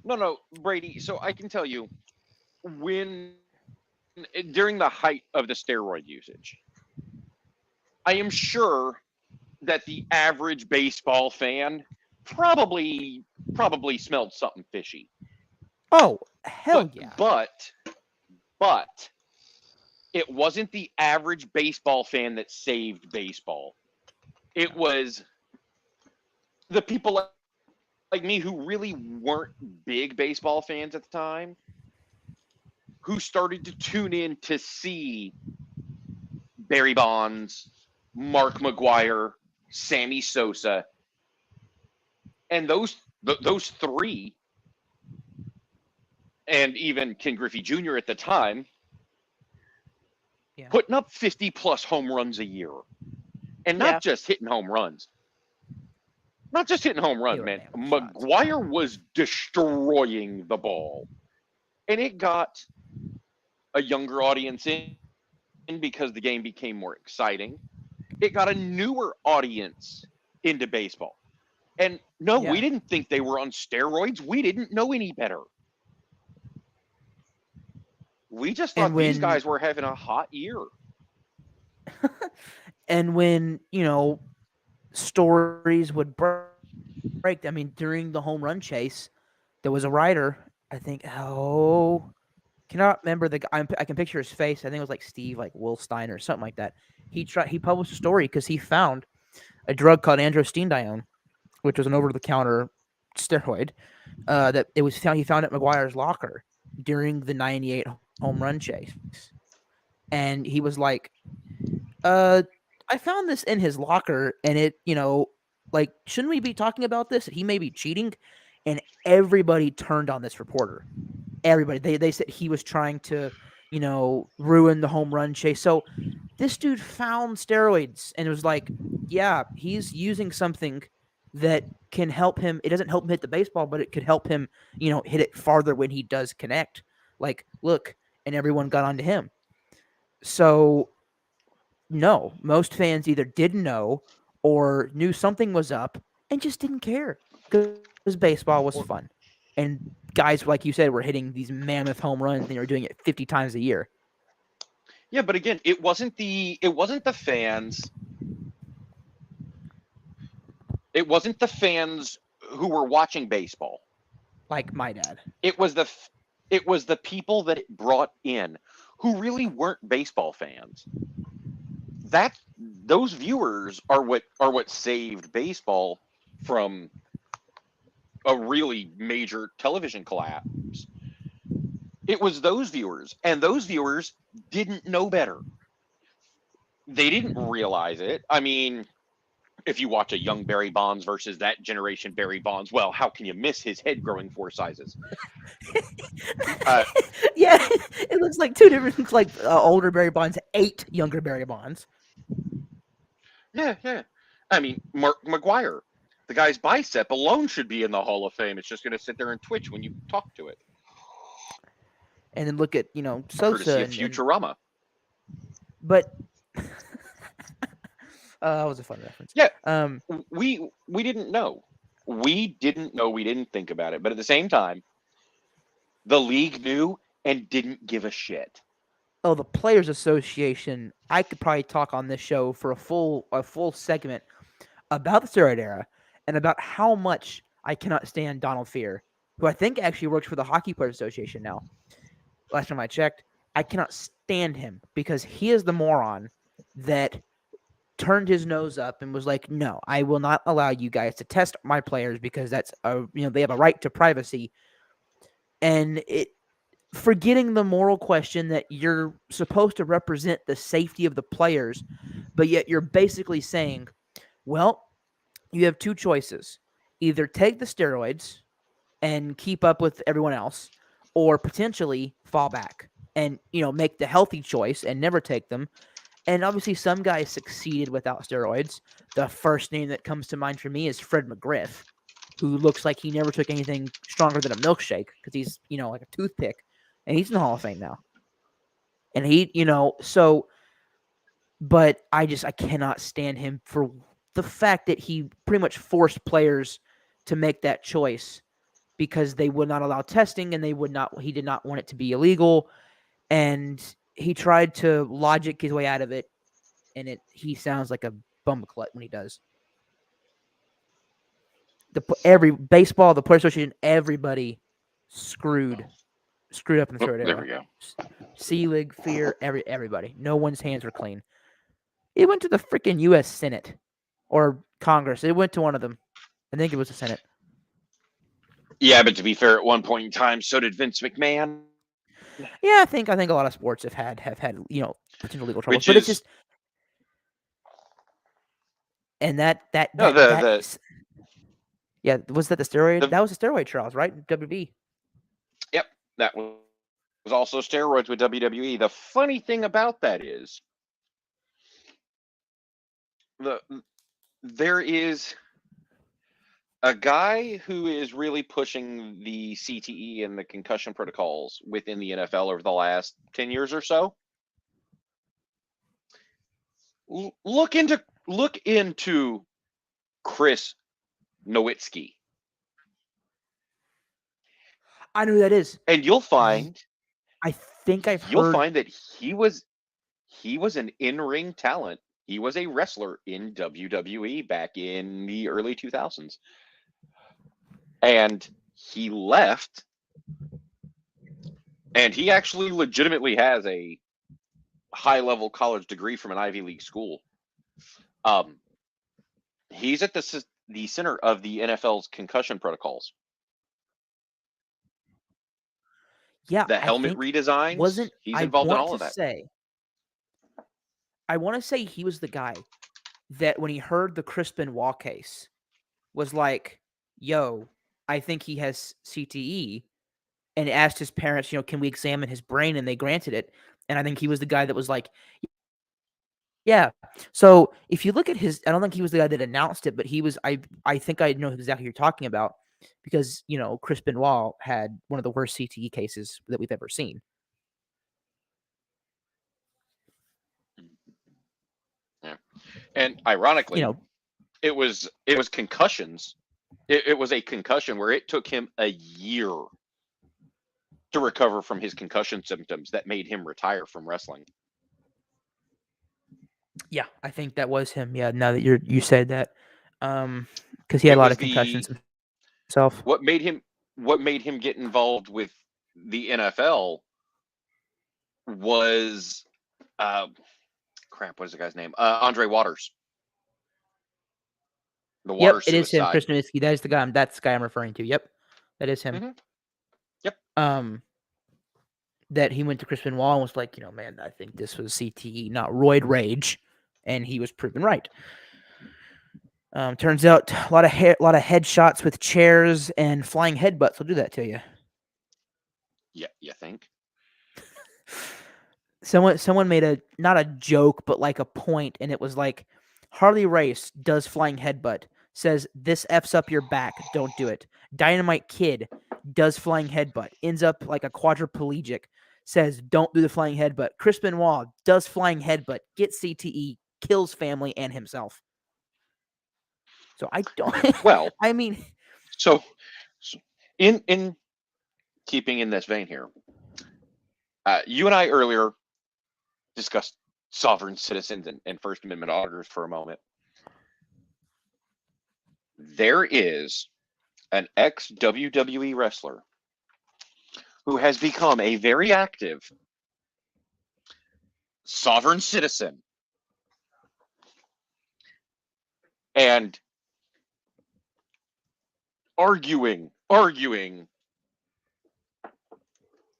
No, Brady. So I can tell you, when during the height of the steroid usage, I am sure that the average baseball fan probably smelled something fishy. Oh, hell But yeah. but it wasn't the average baseball fan that saved baseball. It was the people like me who really weren't big baseball fans at the time who started to tune in to see Barry Bonds, Mark McGwire, Sammy Sosa, and those three, and even Ken Griffey Jr. at the time, putting up 50 plus home runs a year, and not just hitting home runs. Not just hitting home runs, man. McGwire was destroying the ball, and it got a younger audience in because the game became more exciting. It got a newer audience into baseball. And no, we didn't think they were on steroids. We didn't know any better. We just thought these guys were having a hot year. And when, stories would break, I mean, during the home run chase, there was a writer, I think, cannot remember the guy. I can picture his face. I think it was like Steve, like Wolstein or something like that. He published a story because he found a drug called androstenedione, which was an over-the-counter steroid. That it was found. He found at McGwire's locker during the '98 home run chase, and he was like, "I found this in his locker, and it, like, shouldn't we be talking about this? He may be cheating." And everybody turned on this reporter. Everybody. They said he was trying to, ruin the home run chase. So this dude found steroids and it was like, yeah, he's using something that can help him. It doesn't help him hit the baseball, but it could help him, hit it farther when he does connect. Like, look, and everyone got onto him. So no, most fans either didn't know or knew something was up and just didn't care because baseball was fun. And guys, like you said, were hitting these mammoth home runs and they were doing it 50 times a year. Yeah, but again, it wasn't the fans. It wasn't the fans who were watching baseball. Like my dad. It was the people that it brought in who really weren't baseball fans. That those viewers are what saved baseball from a really major television collapse. It was those viewers, and those viewers didn't know better. They didn't realize it. I mean, if you watch a young Barry Bonds versus that generation Barry Bonds, well, how can you miss his head growing 4 sizes? Uh, Yeah, it looks like two different. Looks like older Barry Bonds, 8 younger Barry Bonds. yeah. I mean, Mark McGuire, the guy's bicep alone should be in the Hall of Fame. It's just going to sit there and twitch when you talk to it, And then look at Sosa courtesy of and Futurama. but that was a fun reference. Yeah, Um, we didn't know. We didn't know. We didn't think about it. But at the same time, the league knew and didn't give a shit. oh, the Players Association. I could probably talk on this show for a full segment about the steroid era and about how much I cannot stand Donald Fear, who I think actually works for the Hockey Players Association now. Last time I checked, I cannot stand him because he is the moron that turned his nose up and was like, "No, I will not allow you guys to test my players because that's they have a right to privacy." And forgetting the moral question that you're supposed to represent the safety of the players, but yet you're basically saying, well, you have two choices. Either take the steroids and keep up with everyone else, or potentially fall back and, make the healthy choice and never take them. And obviously some guys succeeded without steroids. The first name that comes to mind for me is Fred McGriff, who looks like he never took anything stronger than a milkshake because he's, like a toothpick. And he's in the Hall of Fame now. And but I cannot stand him for the fact that he pretty much forced players to make that choice because they would not allow testing and he did not want it to be illegal. And he tried to logic his way out of it. And he sounds like a bumbleclut when he does. Every baseball, the Players Association, everybody screwed up in the third There era. we go. Selig, Fear, everybody. No one's hands were clean. It went to the freaking U.S. Senate or Congress. It went to one of them. I think it was the Senate. Yeah, but to be fair, at one point in time, so did Vince McMahon. Yeah, I think a lot of sports have had potential legal trouble, Which but it's is just and that no yeah, was that the steroid? the That was the steroid trials, right? WB. yep, that was also steroids with WWE. The funny thing about that is there is a guy who is really pushing the CTE and the concussion protocols within the NFL over the last 10 years or so. Look into Chris Nowitzki, I know who that is. and you'll find I think I've you'll heard. find that he was an in-ring talent. He was a wrestler in WWE back in the early 2000s. And he left, and he actually legitimately has a high-level college degree from an Ivy League school. He's at the center of the NFL's concussion protocols. Yeah, The I helmet think redesigns. He's involved in all of that. I want to say he was the guy that when he heard the Crispin Wall case was like, "Yo, I think he has CTE," and asked his parents, "Can we examine his brain?" And they granted it. And I think he was the guy that was like, yeah. So if you look at I don't think he was the guy that announced it, but he was. I think I know exactly what you're talking about because Chris Benoit had one of the worst CTE cases that we've ever seen. Yeah, and ironically, it was concussions. It was a concussion where it took him a year to recover from his concussion symptoms that made him retire from wrestling. Yeah, I think that was him. Yeah, now that you said that, because he had It a lot was of concussions himself. what made him get involved with the NFL was uh crap, what is the guy's name? Andre Waters. The Yep, Waters it is him, suicide. Chris Nowitzki. That is the guy. That's the guy I'm referring to. Yep, that is him. Mhm. Yep. That he went to Chris Benoit and was like, man, I think this was CTE, not roid rage, and he was proven right. Turns out a lot of headshots with chairs and flying headbutts will do that to you. Yeah, you think? Someone made not a joke, but like a point, and it was like Harley Race does flying headbutt, says this F's up your back, don't do it. Dynamite Kid does flying headbutt, ends up like a quadriplegic, says don't do the flying headbutt. Chris Benoit does flying headbutt, gets CTE, kills family and himself. So I don't. Well, I mean, so in keeping in this vein here, you and I earlier discussed sovereign citizens and First Amendment auditors for a moment. There is an ex WWE wrestler who has become a very active sovereign citizen and arguing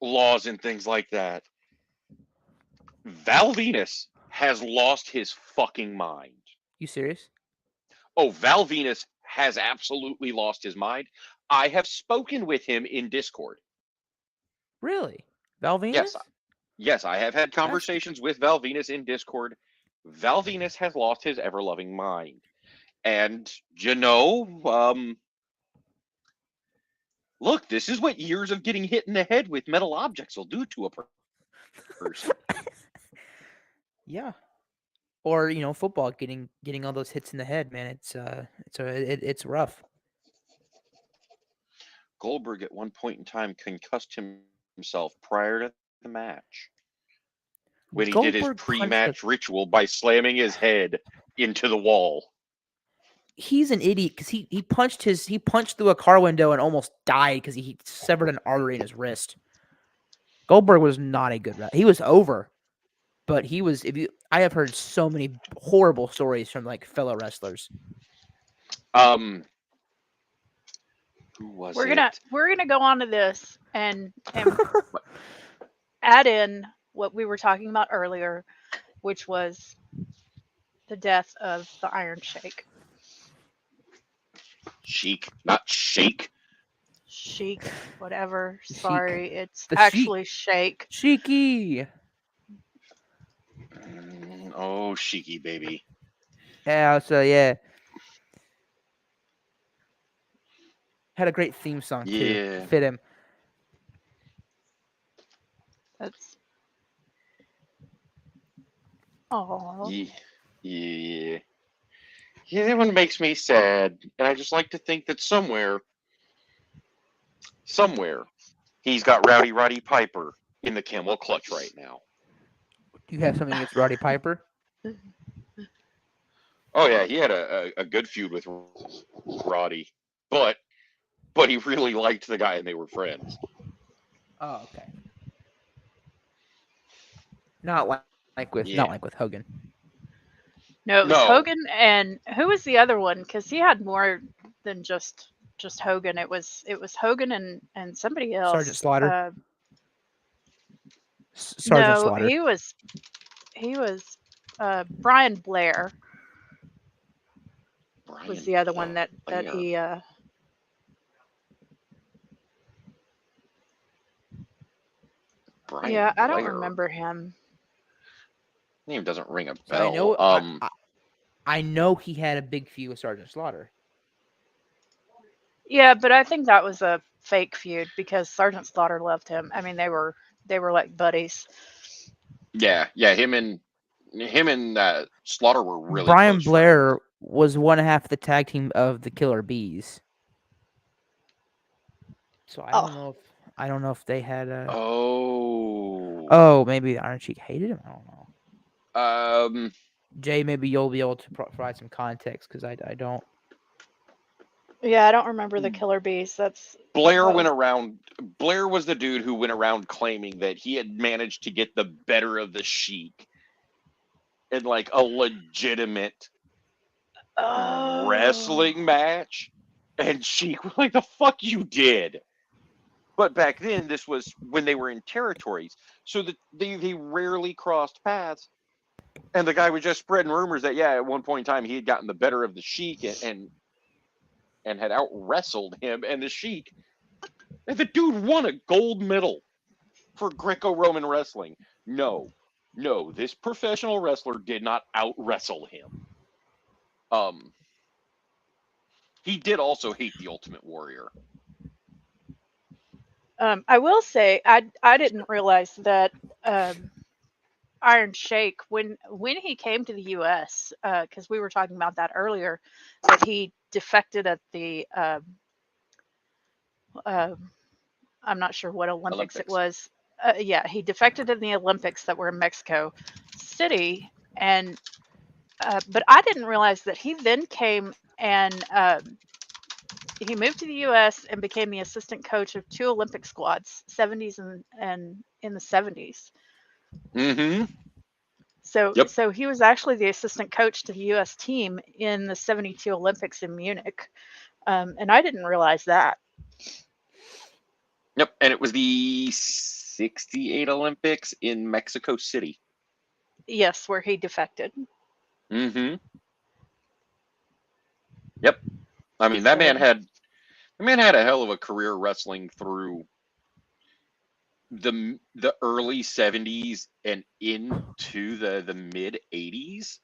laws and things like that. Val Venus has lost his fucking mind. you serious? Oh, Val Venus has absolutely lost his mind. I have spoken with him in Discord. Really? Val Venus? Yes, I have had conversations with Val Venus in Discord. Val Venus has lost his ever-loving mind. And, look, this is what years of getting hit in the head with metal objects will do to a person. Yeah. Or football getting all those hits in the head, man. It's rough. Goldberg at one point in time concussed himself prior to the match when he did his Goldberg pre-match ritual by slamming his head into the wall. He's an idiot because he punched through a car window and almost died because he severed an artery in his wrist. Goldberg was not a good wrestler. He was over, but he was. I have heard so many horrible stories from like fellow wrestlers. Who was We're it? gonna go on to this and add in what we were talking about earlier, which was the death of the Iron Sheik. Sheik, not Sheik. Sheik, whatever. Sheik. Sorry, it's The actually Sheik. Sheiky. Oh, Sheiky, baby. Yeah. So yeah. Had a great theme song too. Yeah. Fit him. That's. Oh. Yeah. That one makes me sad, and I just like to think that somewhere, he's got Rowdy Roddy Piper in the Camel Clutch right now. Do you have something against Roddy Piper? Oh yeah, he had a good feud with Roddy, but he really liked the guy and they were friends. Oh, okay. Not like with Hogan. No, it was Hogan, and who was the other one? Because he had more than just Hogan. It was Hogan and somebody else. Sergeant Slaughter. Sergeant Slaughter. He was Brian Blair. Was the other one that he. Brian yeah, I don't Blair. remember him. Name doesn't ring a bell. So I know he had a big feud with Sergeant Slaughter. Yeah, but I think that was a fake feud because Sergeant Slaughter loved him. I mean, they were like buddies. Yeah. Him and Slaughter were really. Brian Blair was one half the tag team of the Killer Bees. So I don't know if they had a. Oh, maybe Iron Sheik hated him. I don't know. Jay, maybe you'll be able to provide some context because I don't. Yeah, I don't remember the Killer Bees. Blair that went was around. Blair was the dude who went around claiming that he had managed to get the better of the Sheik in like a legitimate oh wrestling match, and Sheik was like, "The fuck you did." But back then, this was when they were in territories, so that they rarely crossed paths. And the guy was just spreading rumors that at one point in time he had gotten the better of the Sheik and had out wrestled him. And the Sheik, and the dude won a gold medal for Greco-Roman wrestling. No, this professional wrestler did not out wrestle him. He did also hate the Ultimate Warrior. I will say I didn't realize that Iron Sheik when he came to the U.S. Because we were talking about that earlier, that he defected at the uh, I'm not sure what Olympics it Olympics. was. Yeah, he defected in the Olympics that were in Mexico City, and but I didn't realize that he then came and he moved to the U.S. and became the assistant coach of two Olympic squads, 70s and in the 70s. Mm-hmm. So Yep. so he was actually the assistant coach to the U.S. team in the 72 Olympics in Munich, and I didn't realize that. Yep. And it was the 68 Olympics in Mexico City. Yes, where he defected. Mm-hmm. Yep. I mean, So the man had a hell of a career wrestling through the early 70s and into the mid 80s.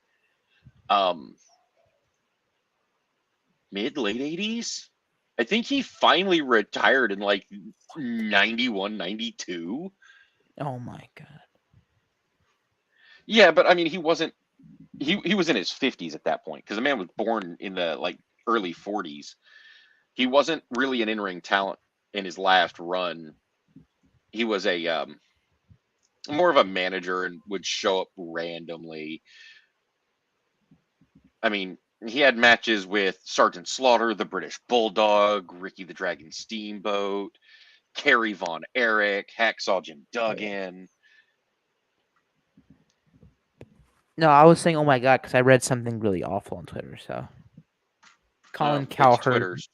Mid late 80s. I think he finally retired in like 91, 92. Oh my god. Yeah, but I mean, he wasn't. He was in his 50s at that point because the man was born in the like early 40s. He wasn't really an in-ring talent in his last run. He was a more of a manager and would show up randomly. I mean, he had matches with Sergeant Slaughter, the British Bulldog, Ricky the Dragon Steamboat, Kerry Von Erich, Hacksaw Jim Duggan. No, I was saying, oh my god, because I read something really awful on Twitter. So Colin It's Cowherd. Twitter's.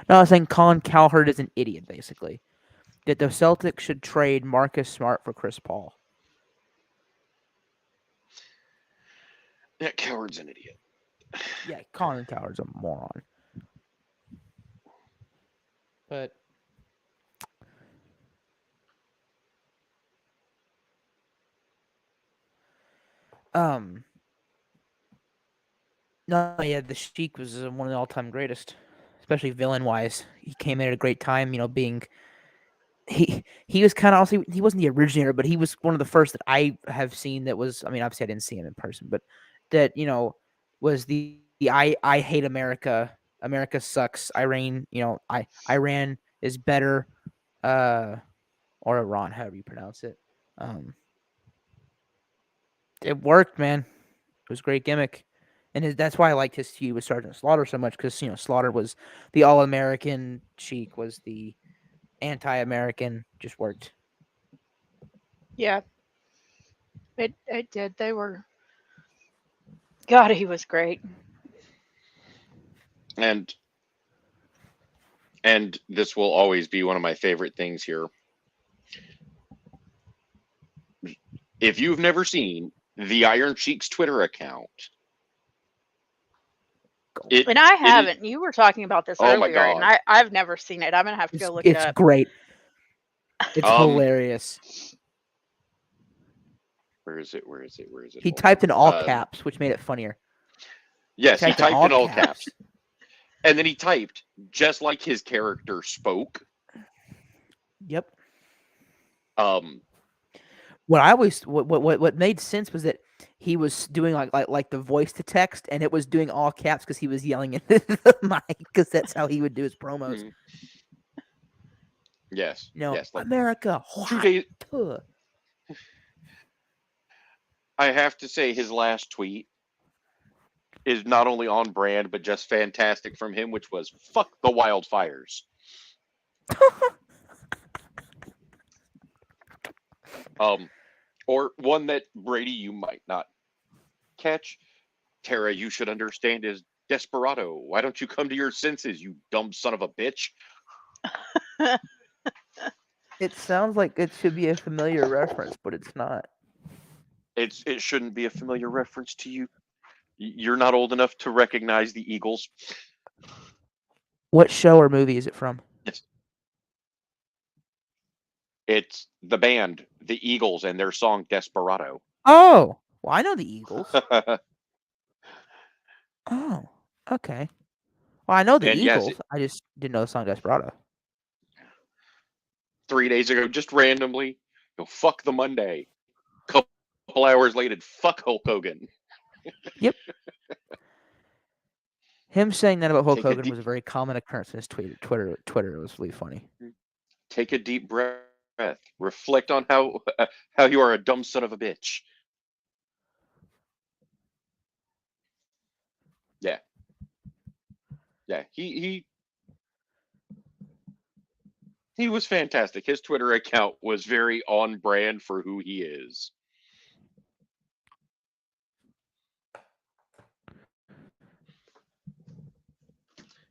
No, I was saying Colin Cowherd is an idiot, basically. That the Celtics should trade Marcus Smart for Chris Paul. Yeah, Cowherd's an idiot. Yeah, Colin Cowherd's a moron. But no, yeah, the Sheik was one of the all-time greatest, especially villain-wise. He came in at a great time, being he was kind of also he wasn't the originator, but he was one of the first that I have seen that was. I mean, obviously I didn't see him in person, but that was the I hate America. America sucks. Iran, Iran is better, or Iran, however you pronounce it. It worked, man. It was a great gimmick. And that's why I liked his feud with Sergeant Slaughter so much, because Slaughter was the all-American, Sheik was the anti-American. Just worked. yeah, it did. They were. God, he was great. And this will always be one of my favorite things here. If you've never seen the Iron Sheik's Twitter account, And I haven't. You were talking about this Oh my earlier, and God. I've never seen it. I'm gonna have to go look it It's up. great. It's hilarious. Where is it? He Hold typed in on. all caps, which made it funnier. Yes, he typed in all caps. caps. And then he typed just like his character spoke. Yep. What made sense was that he was doing like the voice to text, and it was doing all caps because he was yelling into the mic, because that's how he would do his promos. Mm-hmm. Yes. Like America. 2 days. I have to say his last tweet is not only on brand but just fantastic from him, which was "fuck the wildfires." Or one that Brady you might not catch. Tara, you should understand is Desperado. Why don't you come to your senses, you dumb son of a bitch? It sounds like it should be a familiar reference, but it's not. It shouldn't be a familiar reference to you. You're not old enough to recognize the Eagles. What show or movie is it from? Yes. It's the band, the Eagles, and their song Desperado. Oh, well, I know the Eagles. Oh, okay. Well, I know the And yes, Eagles. I just didn't know the song Desperado. 3 days ago, just randomly, fuck the Monday. Couple hours later, fuck Hulk Hogan. Yep. Him saying that about Hulk Take a Hogan deep- was a very common occurrence in his Twitter. It was really funny. Take a deep breath. Reflect on how you are a dumb son of a bitch. Yeah. Yeah. He was fantastic. His Twitter account was very on brand for who he is.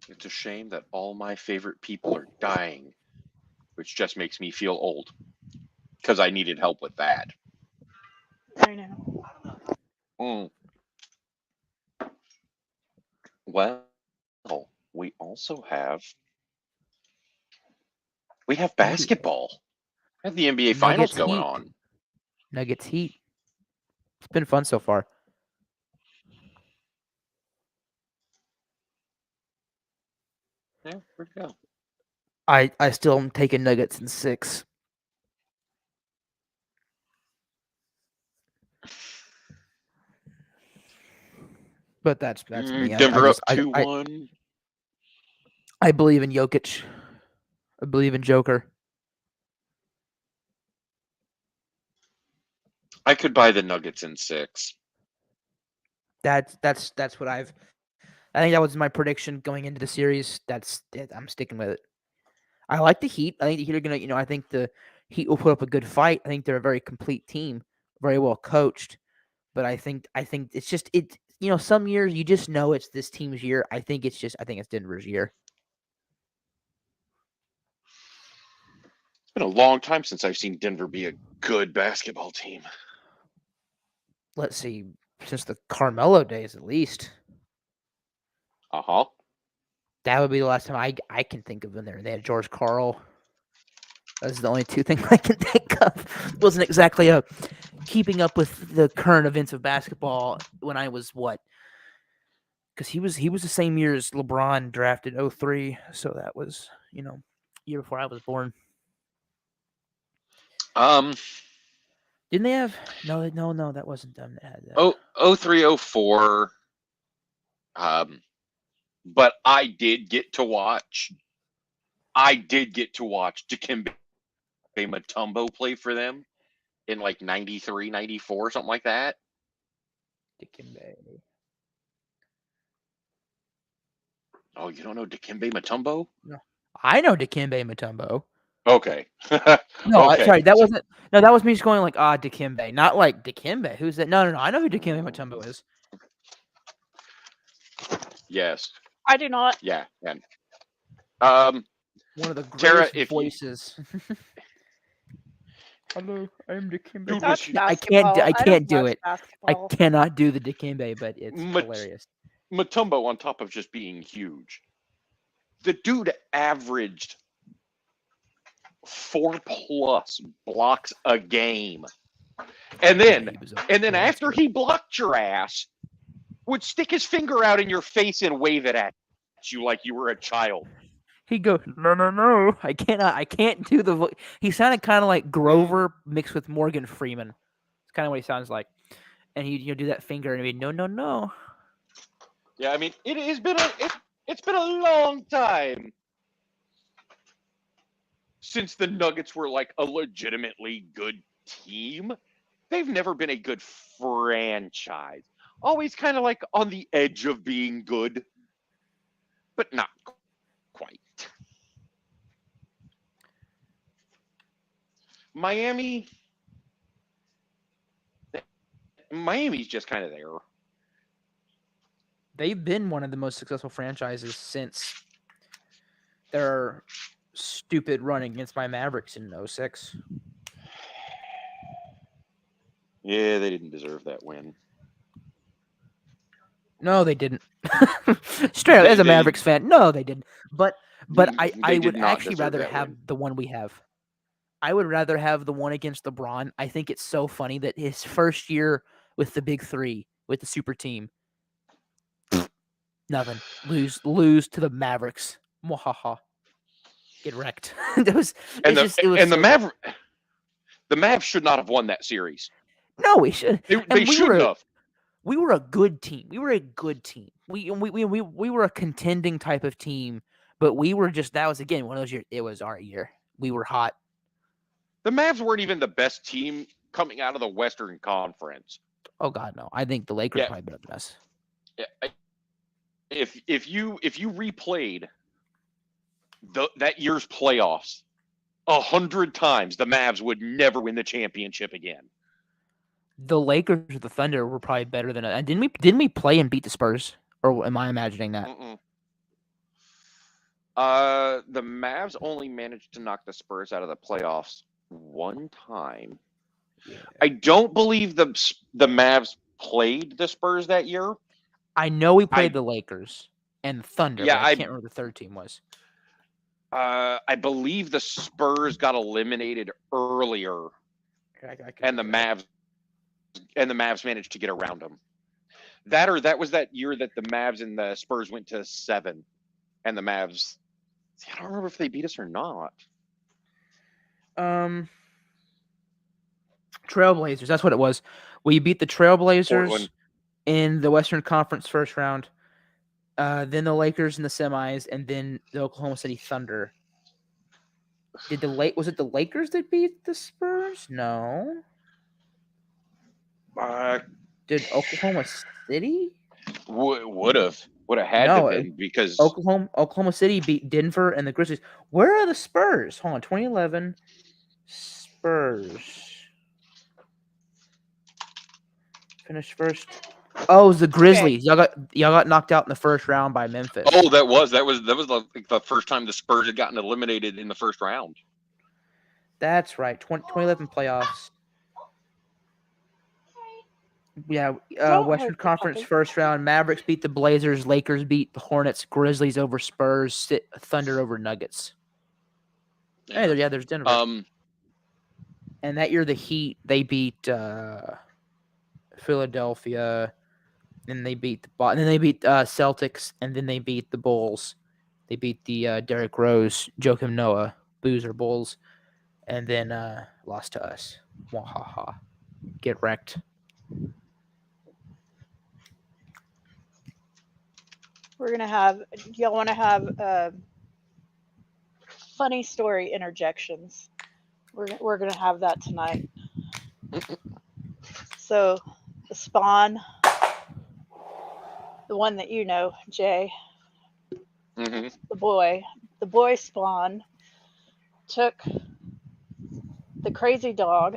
It's a shame that all my favorite people are dying, which just makes me feel old because I needed help with that. I know. Well, we also have basketball. We have the NBA Finals going Heat. on. Nuggets Heat. It's been fun so far. Yeah, where'd it go? I still am taking Nuggets in 6. But that's me. Denver up 2-1. I believe in Jokic. I believe in Joker. I could buy the Nuggets in 6. That's what I think that was my prediction going into the series. That's it. I'm sticking with it. I like the Heat. I think the Heat are gonna, I think the Heat will put up a good fight. I think they're a very complete team, very well coached. But I think it's just some years you just know it's this team's year. I think it's Denver's year. It's been a long time since I've seen Denver be a good basketball team. Let's see, since the Carmelo days at least. That would be the last time I can think of in there. They had George Karl. Those are the only two things I can think of. Wasn't exactly a keeping up with the current events of basketball when I was what? Because he was the same year as LeBron drafted 03, so that was year before I was born. Didn't they have no that wasn't them that had that. 03, 04. But I did get to watch Dikembe Mutombo play for them in like 93, 94, something like that. Dikembe. Oh, you don't know Dikembe Mutombo? No. I know Dikembe Mutombo. Okay. No, okay. Sorry, that wasn't. No, that was me just going like, Dikembe, not like Dikembe. Who's that? No. I know who Dikembe Mutombo is. Yes. I do not. Yeah. And one of the Tara, greatest voices. Hello, I'm Dikembe. I can't do it. Basketball. I cannot do the Dikembe, but it's hilarious. Mutombo, on top of just being huge, the dude averaged 4+ blocks a game, and then after he blocked your ass, would stick his finger out in your face and wave it at you like you were a child. He'd go, no. I can't do the voice. He sounded kind of like Grover mixed with Morgan Freeman. It's kind of what he sounds like. And he'd do that finger and he'd be, no. Yeah, I mean, it's been a long time since the Nuggets were like a legitimately good team. they've never been a good franchise. Always kind of like on the edge of being good, but not quite. Miami, Miami's just kind of there. They've been one of the most successful franchises since their stupid run against my Mavericks in 06. Yeah, they didn't deserve that win. No, they didn't. Straight up, as a They- Mavericks fan, no, they didn't. But I they would did not actually deserve rather that have win. the one we have. I would rather have the one against LeBron. I think it's so funny that his first year with the Big Three, with the super team, nothing. Lose to the Mavericks. Mwahaha. Get wrecked. It was And it's just it was the so, Mavs should not have won that series. no, we should. They And shouldn't have. we were a good team. We were a good team. We were a contending type of team, but we were just that was again one of those years. It was our year. We were hot. The Mavs weren't even the best team coming out of the Western Conference. Oh God, no! I think the Lakers Yeah. probably better than us. If you replayed that year's playoffs 100 times, the Mavs would never win the championship again. The Lakers or the Thunder were probably better than us. And didn't we play and beat the Spurs? Or am I imagining that? Mm-mm. The Mavs only managed to knock the Spurs out of the playoffs one time. Yeah. I don't believe the Mavs played the Spurs that year. I know we played the Lakers and the Thunder. Yeah, but I can't remember the third team was. I believe the Spurs got eliminated earlier, and the Mavs managed to get around them. That was that year that the Mavs and the Spurs went to 7, and the Mavs. See, I don't remember if they beat us or not. Trailblazers. That's what it was. We beat the Trailblazers Portland. in the Western Conference first round. Then the Lakers in the semis, and then the Oklahoma City Thunder. Was it the Lakers that beat the Spurs? No. Did Oklahoma City? Would have had No, to been because Oklahoma City beat Denver and the Grizzlies. Where are the Spurs? Hold on, 2011 Spurs finished first. Oh, it was the Grizzlies. Y'all got knocked out in the first round by Memphis. Oh, that was the first time the Spurs had gotten eliminated in the first round. That's right. 2011 playoffs. Yeah, Western Conference first round. Mavericks beat the Blazers. Lakers beat the Hornets. Grizzlies over Spurs. Thunder over Nuggets. Yeah, there's Denver. And that year the Heat, they beat Philadelphia. And they beat Celtics, and then they beat the Bulls. They beat the Derrick Rose, Joakim Noah, Boozer Bulls, and then lost to us. Wahaha. Get wrecked. We're gonna have. Y'all want to have funny story interjections? We're gonna have that tonight. So, the Spawn, the one that you know, Jay, Mm-hmm. the boy Spawn, took the crazy dog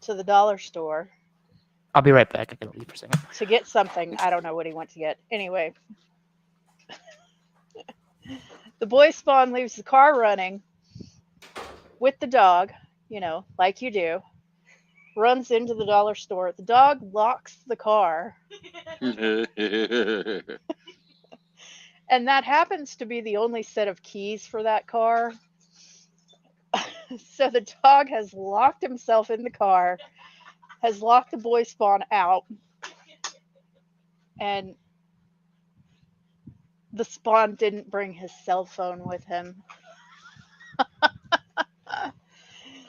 to the dollar store. I'll be right back. I can leave for a second. To get something. I don't know what he went to get. Anyway, the boy Spawn leaves the car running with the dog, like you do, runs into the dollar store. The dog locks the car. And that happens to be the only set of keys for that car. So the dog has locked himself in the car, has locked the boy Spawn out, and the Spawn didn't bring his cell phone with him.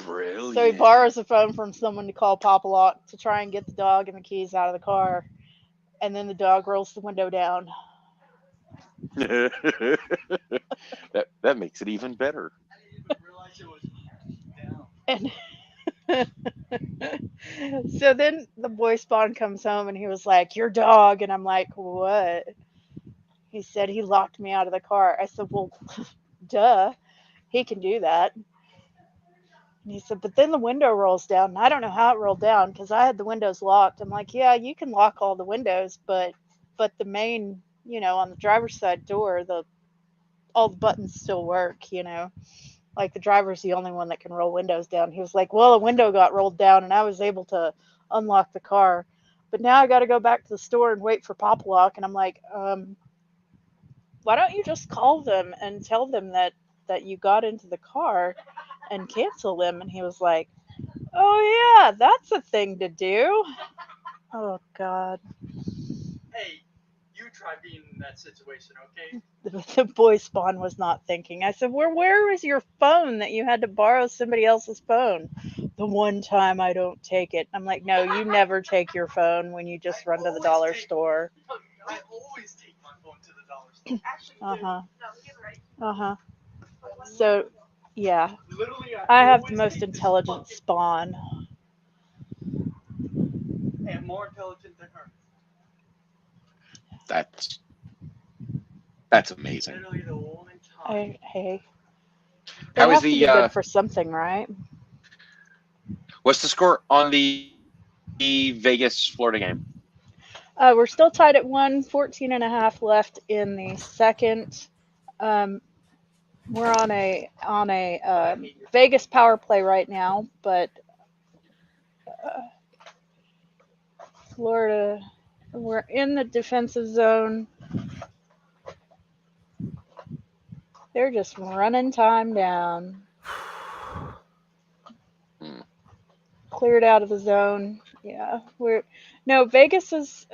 Brilliant. So he borrows a phone from someone to call Papa Lock to try and get the dog and the keys out of the car. And then the dog rolls the window down. that makes it even better. And So then the boy spawn comes home and he was like, "Your dog," and I'm like, "What?" He said he locked me out of the car. I said, "Well, duh, he can do that." And he said, "But then the window rolls down." And I don't know how it rolled down because I had the windows locked. I'm like, "Yeah, you can lock all the windows, but the main, on the driver's side door, the all the buttons still work, Like the driver's the only one that can roll windows down." He was like, "Well, a window got rolled down and I was able to unlock the car. But now I got to go back to the store and wait for Pop Lock." And I'm like, "Why don't you just call them and tell them that you got into the car and cancel them?" And he was like, "Oh yeah, that's a thing to do." Oh God. Hey, you try being in that situation, okay? The boy spawn was not thinking. I said, where was your phone that you had to borrow somebody else's phone? "The one time I don't take it." I'm like, "No, you never take your phone when you just run to the dollar store." I always take my phone to the dollar store. Uh-huh. Uh-huh. So, yeah, Literally, I have the always most take this intelligent bucket. spawn. And more intelligent than her. That's amazing. Literally the only time. Hey, they How is have to be the good for something, right? what's the score on the Vegas Florida game? We're still tied at 1:14.5 left in the second. Um, we're on a Vegas power play right now, but uh, Florida, we're in the defensive zone. They're just running time down. Hmm. Cleared out of the zone. Yeah, Vegas is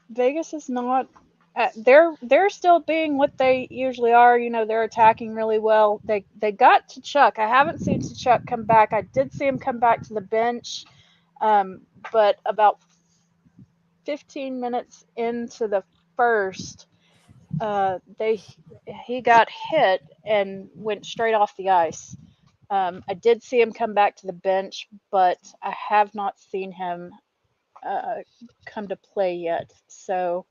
Vegas is not. They're still being what they usually are. They're attacking really well. They got to Chuck. I haven't seen Chuck come back. I did see him come back to the bench, but about 15 minutes into the first, he got hit and went straight off the ice. I did see him come back to the bench, but I have not seen him come to play yet. So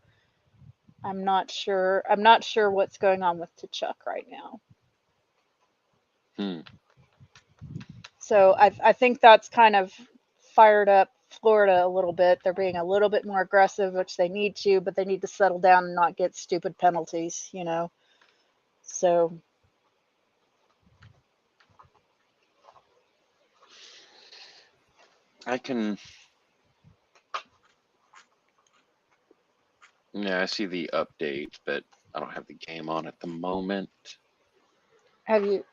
I'm not sure. I'm not sure what's going on with T'Chuk right now. Hmm. So I think that's kind of fired up Florida a little bit. They're being a little bit more aggressive, which they need to, but they need to settle down and not get stupid penalties. So I can. Yeah, I see the update, but I don't have the game on at the moment. have you?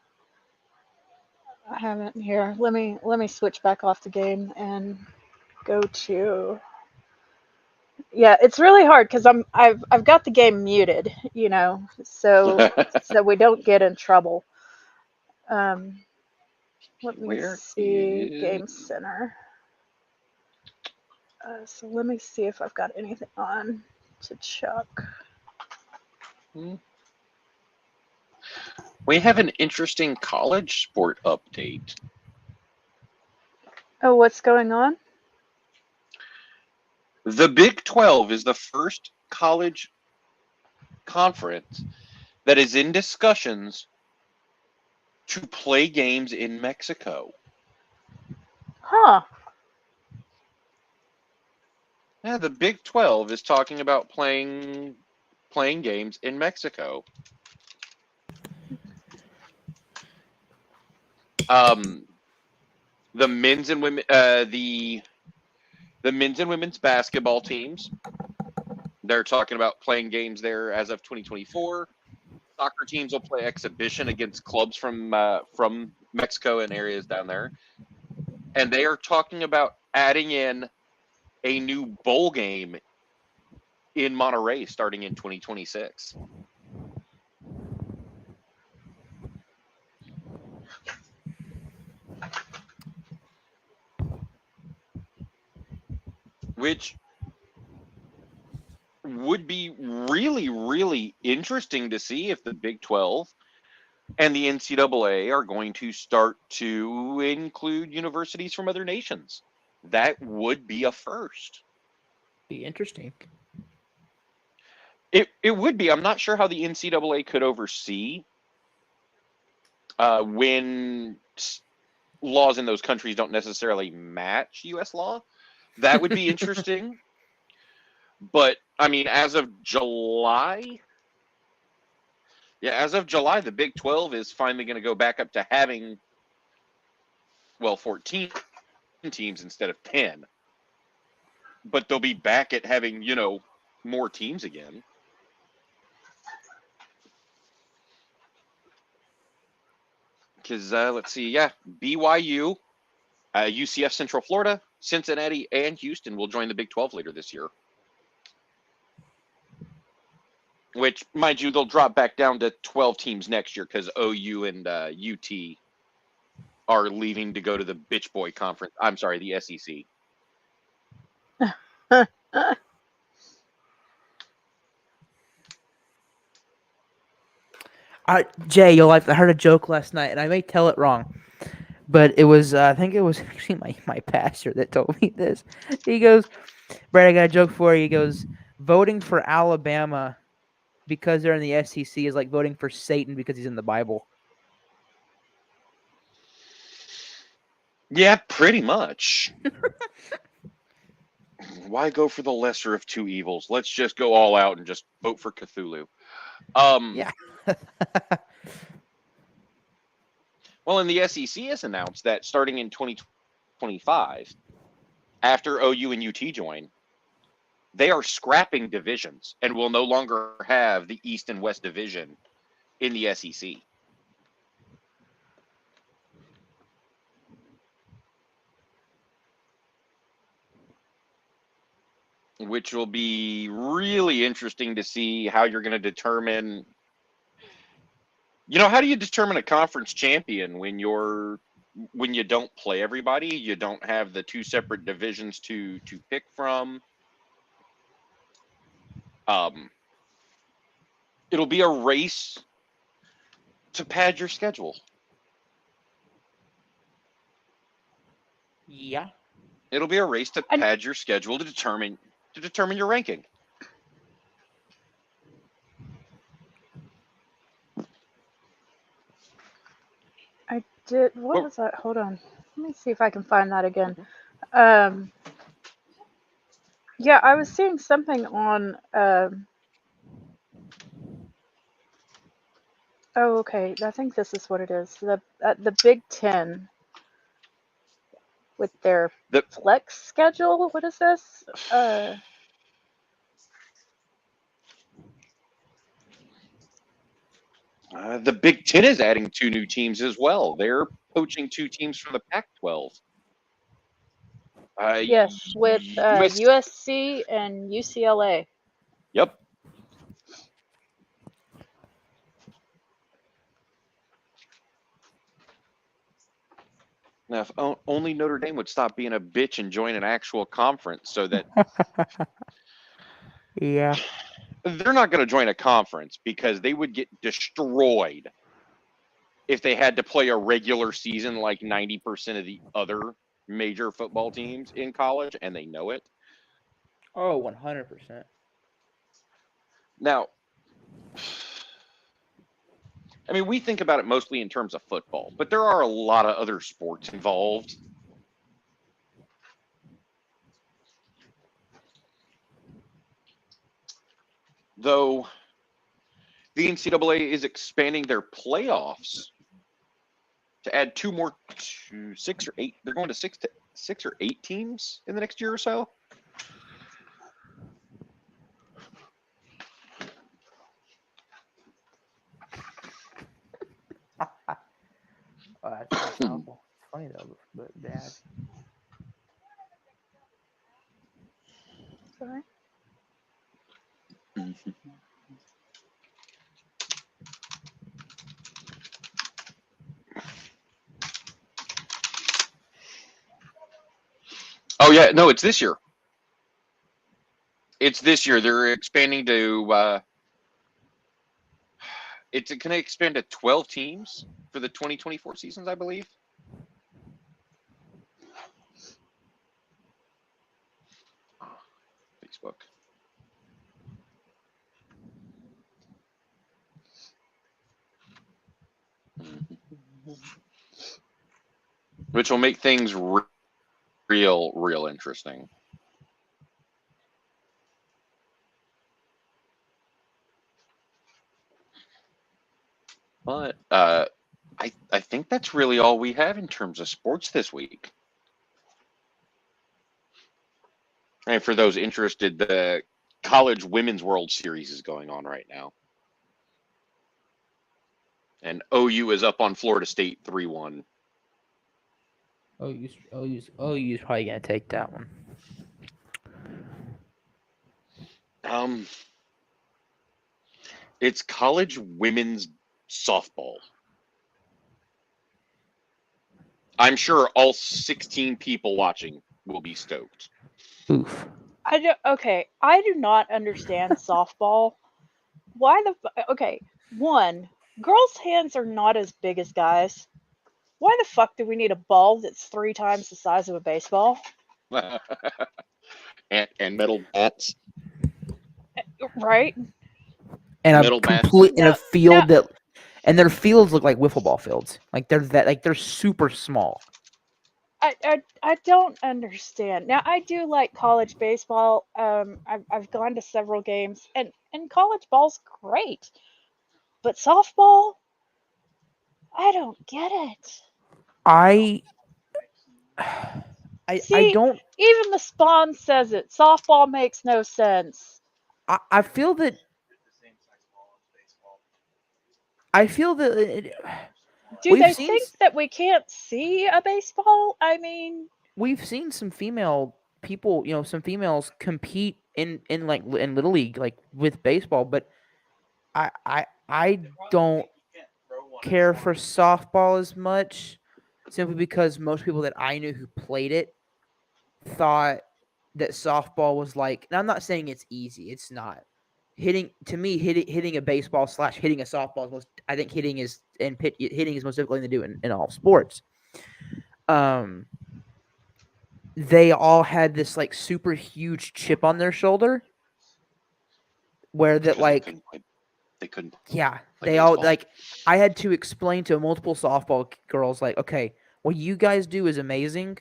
I haven't here. Let me switch back off the game and go to. Yeah, it's really hard because I've got the game muted, so we don't get in trouble. Um, Let me Where see is? Game Center. So let me see if I've got anything on to Chuck. We have an interesting college sport update. Oh, what's going on? The Big 12 is the first college conference that is in discussions to play games in Mexico. Huh. Yeah, the Big 12 is talking about playing games in Mexico. The men's and women the men's and women's basketball teams, they're talking about playing games there as of 2024. Soccer teams will play exhibition against clubs from Mexico and areas down there. And they are talking about adding in a new bowl game in Monterrey starting in 2026. Which would be really, really interesting to see if the Big 12 And the NCAA are going to start to include universities from other nations. That would be a first. Be interesting. It would be. I'm not sure how the NCAA could oversee when laws in those countries don't necessarily match U.S. law. That would be interesting. But I mean, as of July, the Big 12 is finally going to go back up to having 14 teams instead of 10. But they'll be back at having, more teams again. Because let's see, BYU, UCF Central Florida, Cincinnati, and Houston will join the Big 12 later this year. Which, mind you, they'll drop back down to 12 teams next year because OU and UT are leaving to go to the Bitch Boy Conference. I'm sorry, the SEC. Jay, you'll like. I heard a joke last night, and I may tell it wrong, but it was. I think it was actually my pastor that told me this. He goes, "Brad, I got a joke for you." He goes, "Voting for Alabama because they're in the SEC is like voting for Satan because he's in the Bible." Yeah, pretty much. Why go for the lesser of two evils? Let's just go all out and just vote for Cthulhu. Yeah. Well, and the SEC has announced that starting in 2025, after OU and UT join, they are scrapping divisions and will no longer have the East and West division in the SEC. Which will be really interesting to see how you're going to determine. How do you determine a conference champion when you don't play everybody? You don't have the two separate divisions to pick from. It'll be a race to pad your schedule. Yeah. It'll be a race to pad your schedule to determine your ranking. What was that? Hold on. Let me see if I can find that again. Yeah, I was seeing something on. Oh, okay. I think this is what it is. The Big Ten with their flex schedule. What is this? The Big Ten is adding 2 new teams as well. They're poaching 2 teams from the Pac-12. Yes, with USC and UCLA. Yep. Now, if only Notre Dame would stop being a bitch and join an actual conference so that... Yeah. They're not going to join a conference because they would get destroyed if they had to play a regular season like 90% of the other major football teams in college, and they know it. Oh, 100%. Now, I mean, we think about it mostly in terms of football, but there are a lot of other sports involved. Though the NCAA is expanding their playoffs to add 2 more to 6 or 8. They're going to 6 or 8 teams in the next year or so. Oh, that's awful. It's funny though, but bad. Sorry. Oh yeah, no, it's this year. It's this year. They're expanding to It's going to expand to 12 teams for the 2024 seasons, I believe. Facebook. Which will make things real interesting. But I think that's really all we have in terms of sports this week. And for those interested, the College Women's World Series is going on right now. And OU is up on Florida State 3-1. OU's probably gonna take that one. It's college women's softball. I'm sure all 16 people watching will be stoked. Oof. I do not understand softball. Why okay, one, girls' hands are not as big as guys. Why the fuck do we need a ball that's 3 times the size of a baseball? and metal bats. Right? And Middle in a field no. and their fields look like wiffle ball fields. Like they're super small. I don't understand. Now I do like college baseball. I've gone to several games, and college ball's great, but softball, I don't get it. I See, don't. Even the Spawn says it. Softball makes no sense. I feel that. Do they think that we can't see a baseball? I mean, we've seen some female people, some females compete in Little League, like with baseball, but I don't care for softball as much, simply because most people that I knew who played it thought that softball was like. Now I'm not saying it's easy. It's not. Hitting a baseball / hitting a softball is most. I think hitting is most difficult thing to do in all sports. They all had this like super huge chip on their shoulder, where that like they couldn't. Yeah, play they all baseball. like. I had to explain to multiple softball girls like, okay, what you guys do is amazing,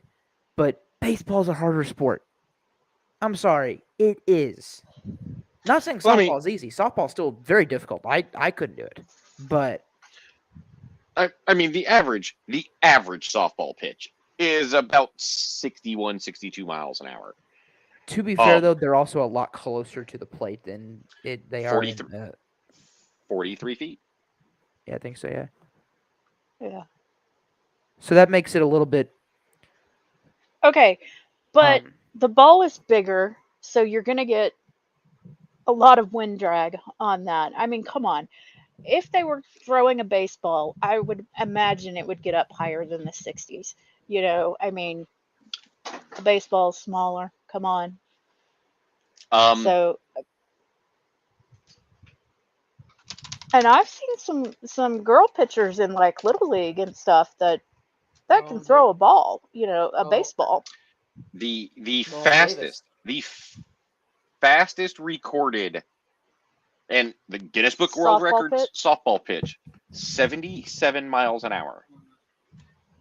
but baseball's a harder sport. I'm sorry, it is. Not saying softball is easy. Softball's still very difficult. I couldn't do it, but I mean the average softball pitch is about 61, 62 miles an hour. To be fair, though, they're also a lot closer to the plate than they are. 43 feet. Yeah, I think so. Yeah. Yeah. So that makes it a little bit. Okay, but the ball is bigger, so you're gonna get a lot of wind drag on that. I mean, come on. If they were throwing a baseball, I would imagine it would get up higher than the 60s. I mean, the baseball's smaller. Come on. So, and I've seen some girl pitchers in like Little League and stuff that can throw a ball. Baseball. The fastest recorded, and the Guinness Book World Records softball pitch, 77 miles an hour.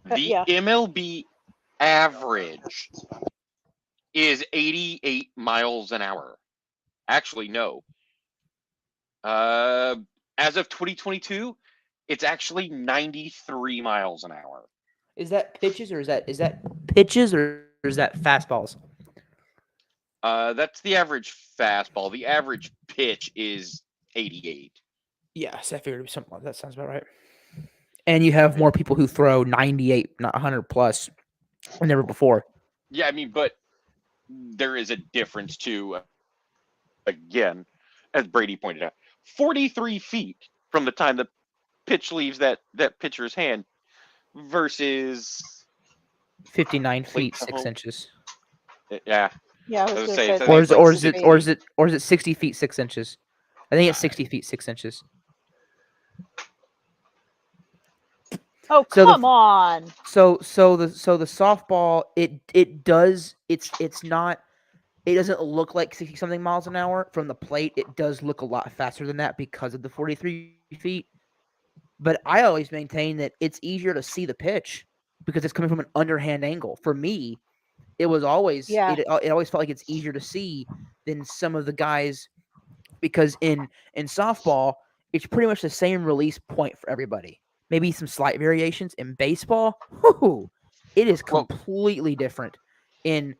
The MLB average is 88 miles an hour. Actually, no. As of 2022, it's actually 93 miles an hour. Is that pitches or is that pitches or is that fastballs? That's the average fastball. The average pitch is 88. Yes, I figured it was something like that. Sounds about right. And you have more people who throw 98, not 100 plus, than ever before. Yeah, I mean, but there is a difference too. Again, as Brady pointed out, 43 feet from the time the pitch leaves that pitcher's hand versus 59 feet 6 inches. Yeah. Yeah, I was say, or is it 60 feet 6 inches? I think it's 60 feet 6 inches. Oh, So the come on. So the softball it's not, it doesn't look like 60 something miles an hour from the plate. It does look a lot faster than that because of the 43 feet. But I always maintain that it's easier to see the pitch because it's coming from an underhand angle. For me, it was always Yeah. it always felt like it's easier to see than some of the guys, because in softball, it's pretty much the same release point for everybody. Maybe some slight variations. In baseball, whoo, it is Well, completely different in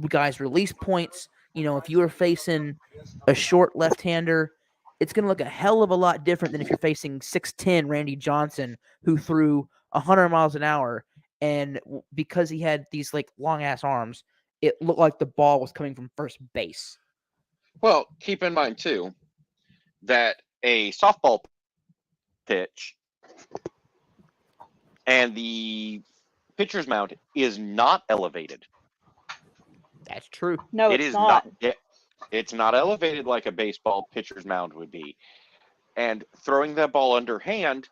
guys' release points. If you are facing a short left-hander, it's going to look a hell of a lot different than if you're facing 6'10" Randy Johnson, who threw 100 miles an hour, and because he had these like long ass arms, it looked like the ball was coming from first base. well, keep in mind too that a softball pitch and the pitcher's mound is not elevated. That's true. No, It it's is not. it's not elevated like a baseball pitcher's mound would be. And throwing that ball underhand,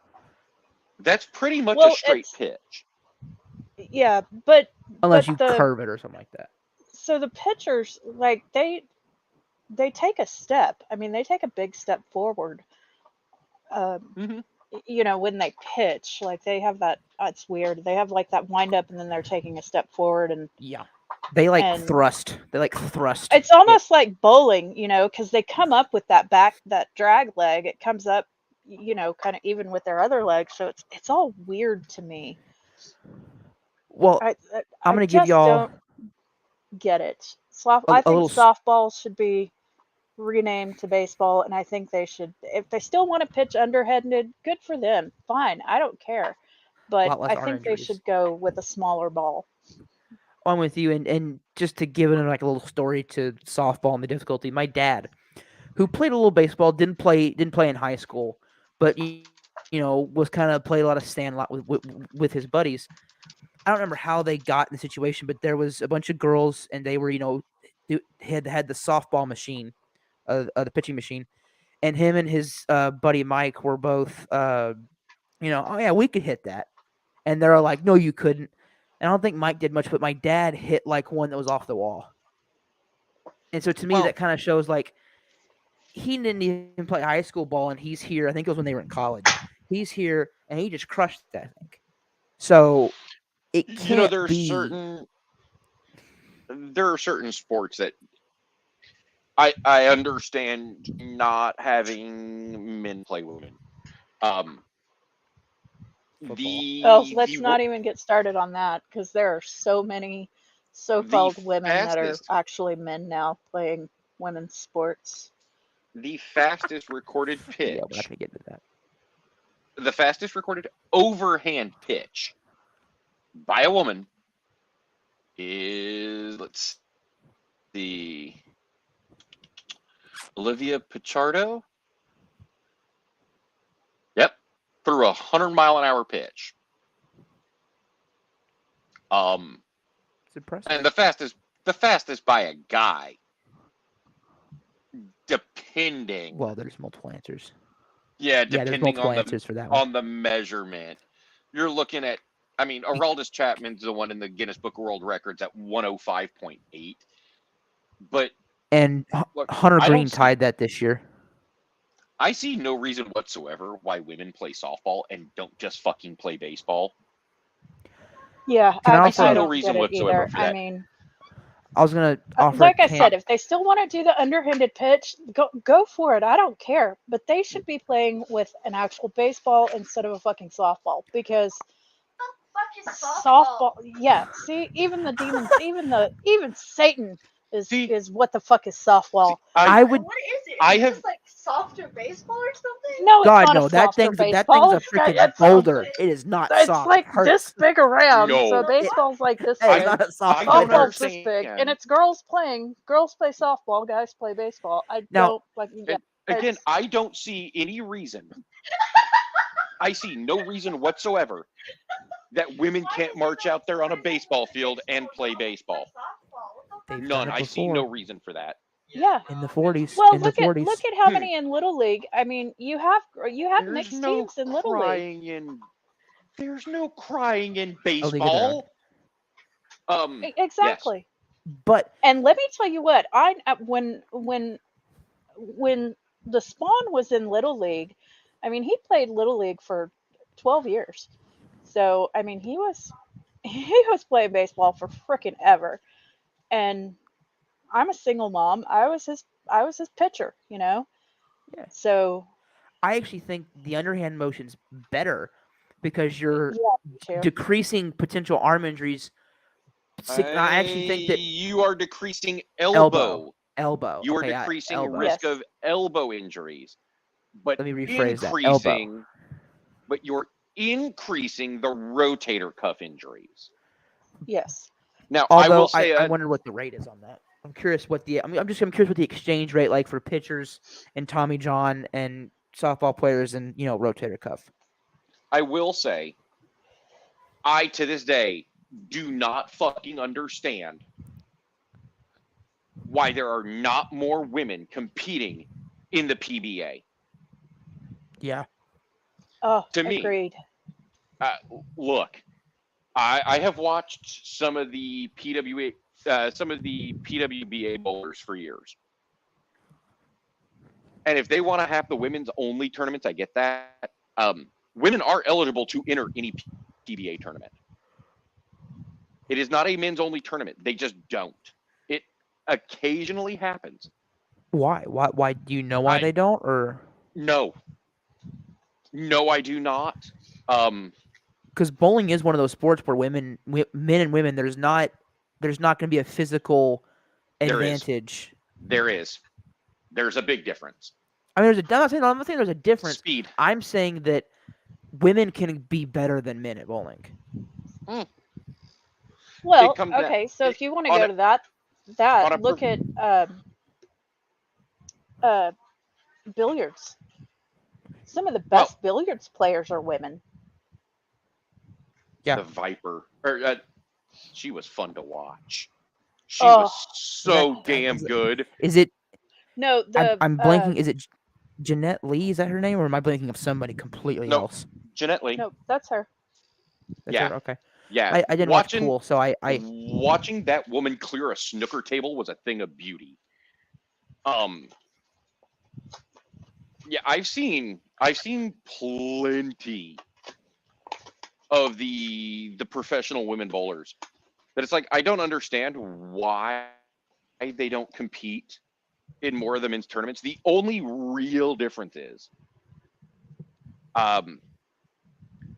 that's pretty much a Well, straight it's pitch. yeah, but Unless you the curve it or something like that. so the pitchers, like, they take a step. I mean, they take a big step forward. Um, Mm-hmm. when they pitch, like they have that. It's weird. They have like that wind up, and then they're taking a step forward, and Yeah. They like and thrust. They like thrust. it's almost like bowling, because they come up with that drag leg. It comes up, kind of even with their other leg. So it's all weird to me. Well, I I'm I gonna give just y'all don't get it. a I think little. softball should be renamed to baseball, and I think they should, if they still want to pitch underhanded, good for them. Fine, I don't care. But Lot less I arm think they injuries. should go with a smaller ball. I'm with you, and just to give it like a little story to softball and the difficulty. My dad, who played a little baseball, didn't play in high school, but was kind of played a lot of stand lot with his buddies. I don't remember how they got in the situation, but there was a bunch of girls, and they were had the softball machine, the pitching machine, and him and his buddy Mike were both, oh yeah, we could hit that, and they're like, no, you couldn't. And I don't think Mike did much, but my dad hit like one that was off the wall. And so to me, Well, that kind of shows like he didn't even play high school ball, and he's here. I think it was when they were in college. He's here, and he just crushed that thing. So it can't be. there are certain sports that I understand not having men play women. Um, Football. Oh, the let's not even get started on that, because there are so many so-called women that are actually men now playing women's sports. the fastest recorded pitch, Yeah, we're not gonna get into that. the fastest recorded overhand pitch by a woman is, let's see, Olivia Pichardo. Yep, threw 100-mile-an-hour pitch. It's impressive. And the fastest by a guy, depending. Well, there's multiple answers. Yeah, There's depending multiple on answers for that one. on the measurement. You're looking at, I mean, Aroldis Chapman's the one in the Guinness Book of World Records at 105.8. But And look, Hunter I don't Green see- tied that this year. I see no reason whatsoever why women play softball and don't just fucking play baseball. Yeah, Can I I offer- don't reason get it whatsoever either. for I that. mean, I was gonna offer. like I said, if they still want to do the underhanded pitch, go for it. I don't care. But they should be playing with an actual baseball instead of a fucking softball, because softball. Yeah, see, even the demons, even Satan is what the fuck is softball? I would. What is it? I Is have- this like softer baseball or something? No, it's God not no, a that softer thing's baseball. a freaking boulder. It is not It's soft. like It hurts. this big around. No. So baseball's like this Hey, it's big. not a soft. I don't Softball's this understand. big, and it's girls playing. Girls play softball. Guys play baseball. I Now- don't like. Yeah, Again, it's- I don't see any reason. I see no reason whatsoever that women can't march out there on a baseball field and play baseball. They've done None. it I see before. no reason for that. Yeah. in the 40s. Well, in the look at 40s. how many in Little League. I mean, you have There's mixed no teams in Little League. crying in. There's no crying in A league of their own. baseball. Yes. Exactly. But And let me tell you what, when the Spawn was in Little League, I mean, he played Little League for 12 years. So, I mean, he was playing baseball for freaking ever. And I'm a single mom. I was his pitcher, you know. Yeah. So, I actually think the underhand motion's better because you're yeah, me too. decreasing potential arm injuries. I actually think that You are decreasing elbow. You are Okay, decreasing elbow. risk Yes. of elbow injuries, but Let me rephrase that. Elbow. But you're increasing the rotator cuff injuries. Yes. Now, I will Although say, I wonder what the rate is on that. I'm curious what the I'm curious what the exchange rate like for pitchers and Tommy John and softball players and rotator cuff. I will say, I to this day do not fucking understand why there are not more women competing in the PBA. Yeah. Oh, To me, agreed. Look, I have watched some of the PWBA bowlers for years. And if they want to have the women's only tournaments, I get that. Women are eligible to enter any PBA tournament. It is not a men's only tournament. They just don't. It occasionally happens. Why? Why do you know why they don't? Or no, I do not. Because bowling is one of those sports where men and women, there's not going to be a physical advantage. There is. There's a big difference. I mean, I'm not saying there's a difference. Speed. I'm saying that women can be better than men at bowling. Well, comes down- okay, so if you want to on go a- to that, on a look at billiards. Some of the best billiards players are women. Yeah. The Viper. She was fun to watch. She Oh. was so damn good. Is it? No, I'm blanking. Is it Jeanette Lee? Is that her name, or am I blanking of somebody completely No. else? Jeanette Lee. No, that's her. That's Yeah. her? Okay. Yeah. I didn't watch Pool, so I watching that woman clear a snooker table was a thing of beauty. Yeah, I've seen plenty of the professional women bowlers. That it's like I don't understand why they don't compete in more of the men's tournaments. The only real difference is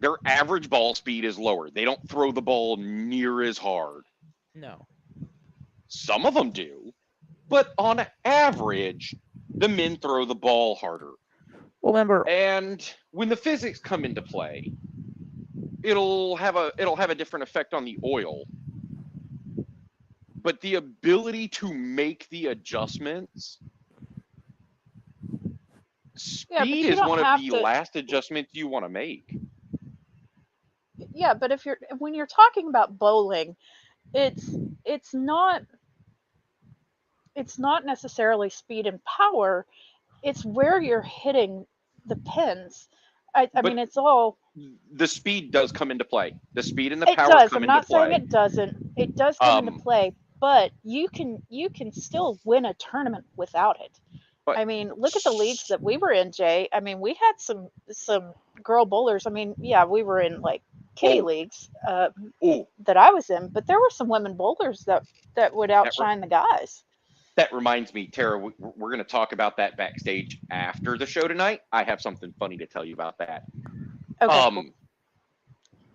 their average ball speed is lower. They don't throw the ball near as hard. no. Some of them do, but on average, the men throw the ball harder. Well, remember, And when the physics come into play, it'll have a different effect on the oil. But the ability to make the adjustments, Yeah, but speed you is don't one of have the to- last adjustments you want to make. Yeah, but when you're talking about bowling, it's not necessarily speed and power. It's where you're hitting the pins. I But mean, it's all. The speed does come into play. The speed and the It power does. come I'm into not saying play. it doesn't. It does come into Um, play, but you can still win a tournament without it. But- I mean, look at the leagues that we were in, Jay. I mean, we had some girl bowlers. I mean, yeah, we were in like kiddie Oh. leagues Oh, that I was in, but there were some women bowlers that would outshine the guys. that reminds me, Tara, we're going to talk about that backstage after the show tonight. I have something funny to tell you about that. Okay. Cool.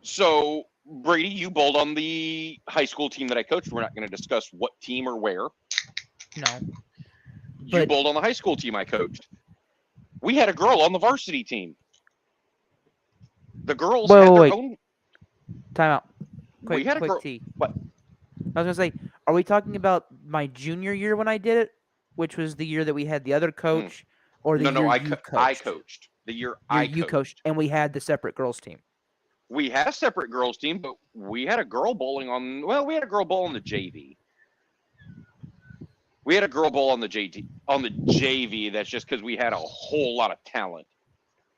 So Brady, you bowled on the high school team that I coached. We're not going to discuss what team or where. no. You But- bowled on the high school team I coached. We had a girl on the varsity team. The girls had their Wait. own. Time out. We had a girl. T. What? I was gonna say, are we talking about my junior year when I did it, which was the year that we had the other coach, or the No, year I you coached? I coached the year You coached, and we had the separate girls team. We had a separate girls team, but we had a girl bowling on. Well, we had a girl bowl on the JV. We had a girl bowl on the JV. That's just because we had a whole lot of talent.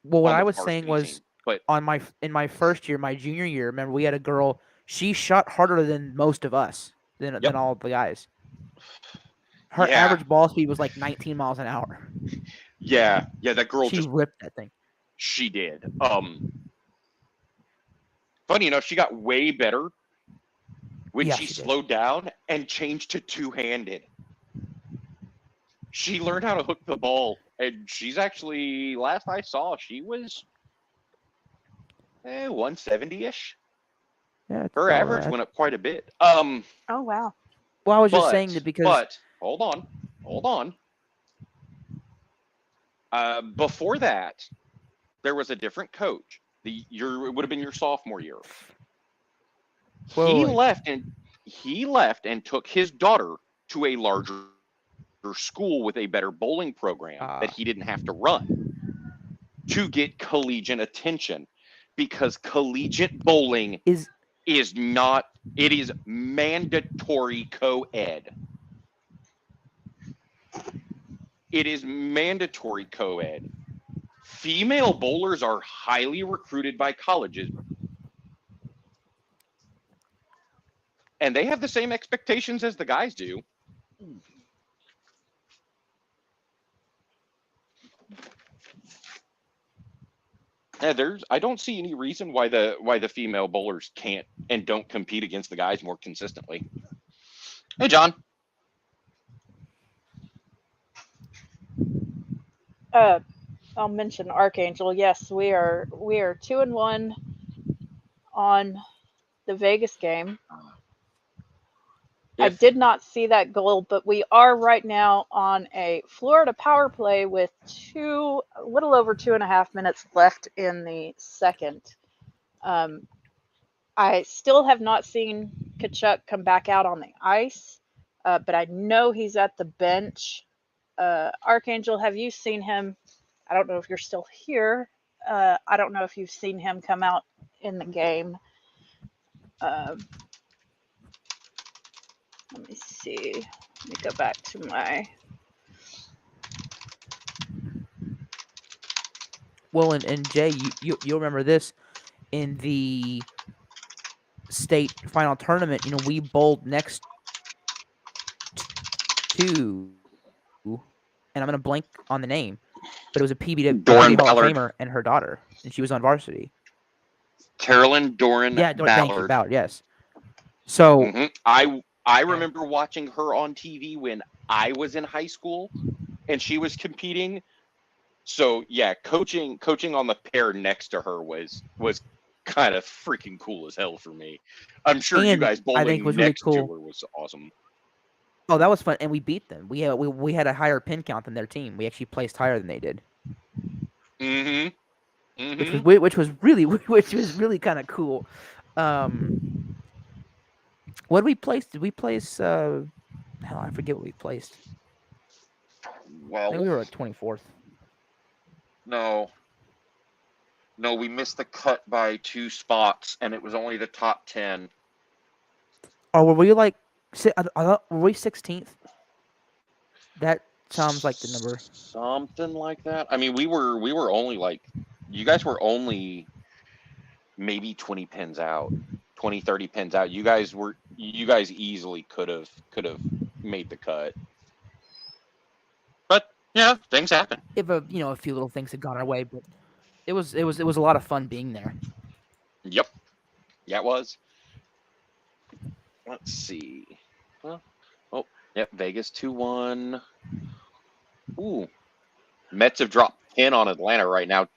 Well, what on I the was saying varsity was team. But in my first year, my junior year, remember we had a girl. She shot harder than most of us, than Yep. all of the guys. Her Yeah. average ball speed was like 19 miles an hour. yeah, that girl She just ripped that thing. she did. Funny enough, she got way better when Yeah, she she did. slowed down and changed to two-handed. She learned how to hook the ball, and she's actually, last I saw, she was 170-ish. Yeah, it's Her all average right. went up quite a bit. Oh wow. Well, I was just saying that because But hold on. Before that, there was a different coach. It would have been your sophomore year. He Wait. left and took his daughter to a larger school with a better bowling program that he didn't have to run to get collegiate attention, because collegiate bowling is not, it is mandatory co-ed. It is mandatory co-ed. Female bowlers are highly recruited by colleges, and they have the same expectations as the guys do. Yeah, I don't see any reason why the female bowlers can't and don't compete against the guys more consistently. Hey, John. I'll mention Archangel. Yes, we are 2-1 on the Vegas game. I did not see that goal, but we are right now on a Florida power play with a little over 2.5 minutes left in the second. I still have not seen Kachuk come back out on the ice, but I know he's at the bench. Archangel, have you seen him? I don't know if you're still here. I don't know if you've seen him come out in the game. Let me see. Let me go back to my. well, and Jay, you'll remember this in the state final tournament. You know, we bowled next to, and I'm gonna blank on the name, but it was a Doran PB Hall of Ballard. Famer and her daughter, and she was on varsity. Carolyn Doran Thank you, Ballard. Ballard. Yes. So I remember watching her on TV when I was in high school, and she was competing. So yeah, coaching on the pair next to her was kind of freaking cool as hell for me. I'm sure you And guys I think bowling it was really next cool. to her was awesome. Oh, that was fun, and we beat them. We had a higher pin count than their team. We actually placed higher than they did. Which was really kind of cool. What did we place? Did we place? Hell, I forget what we placed. I Well, think we were at 24th. no, we missed the cut by 2 spots, and it was only the top 10. Or were we like? Were we 16th? That sounds like the number. Something like that. I mean, we were only like, you guys were only maybe 20 pins out, 20, 30 pins out. You guys easily could have made the cut. But yeah, things happen. If a few little things had gone our way, but it was a lot of fun being there. Yep. Yeah, it was. Let's see. Oh, yep, Vegas 2-1. Ooh. Mets have dropped 10 on Atlanta right now.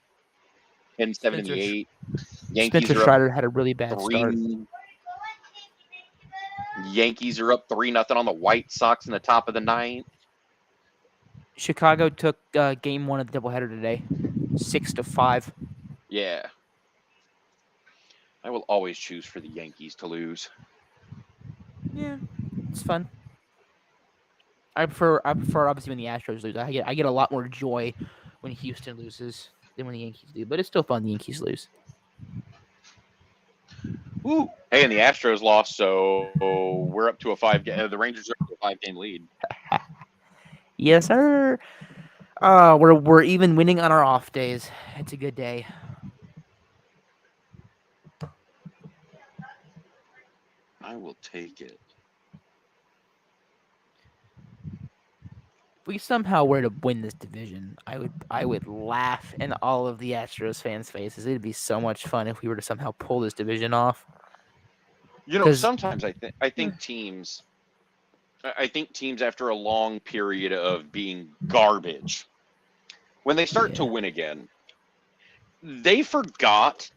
10-78. Yankees Spencer are Strider had a really bad 3. start. Yankees are up 3-0 on the White Sox in the top of the 9th. Chicago took game 1 of the doubleheader today, 6-5. Yeah. I will always choose for the Yankees to lose. Yeah, it's fun. I prefer obviously when the Astros lose. I get a lot more joy when Houston loses than when the Yankees do. But it's still fun the Yankees lose. Ooh. Hey, and the Astros lost, so we're up to a 5-game. The Rangers are up to a 5-game lead. Yes, sir. We're even winning on our off days. It's a good day. I will take it. If we somehow were to win this division, I would laugh in all of the Astros fans' faces. It'd be so much fun if we were to somehow pull this division off. You know, 'Cause- sometimes I think teams after a long period of being garbage, when they start to Yeah. win again, they forgot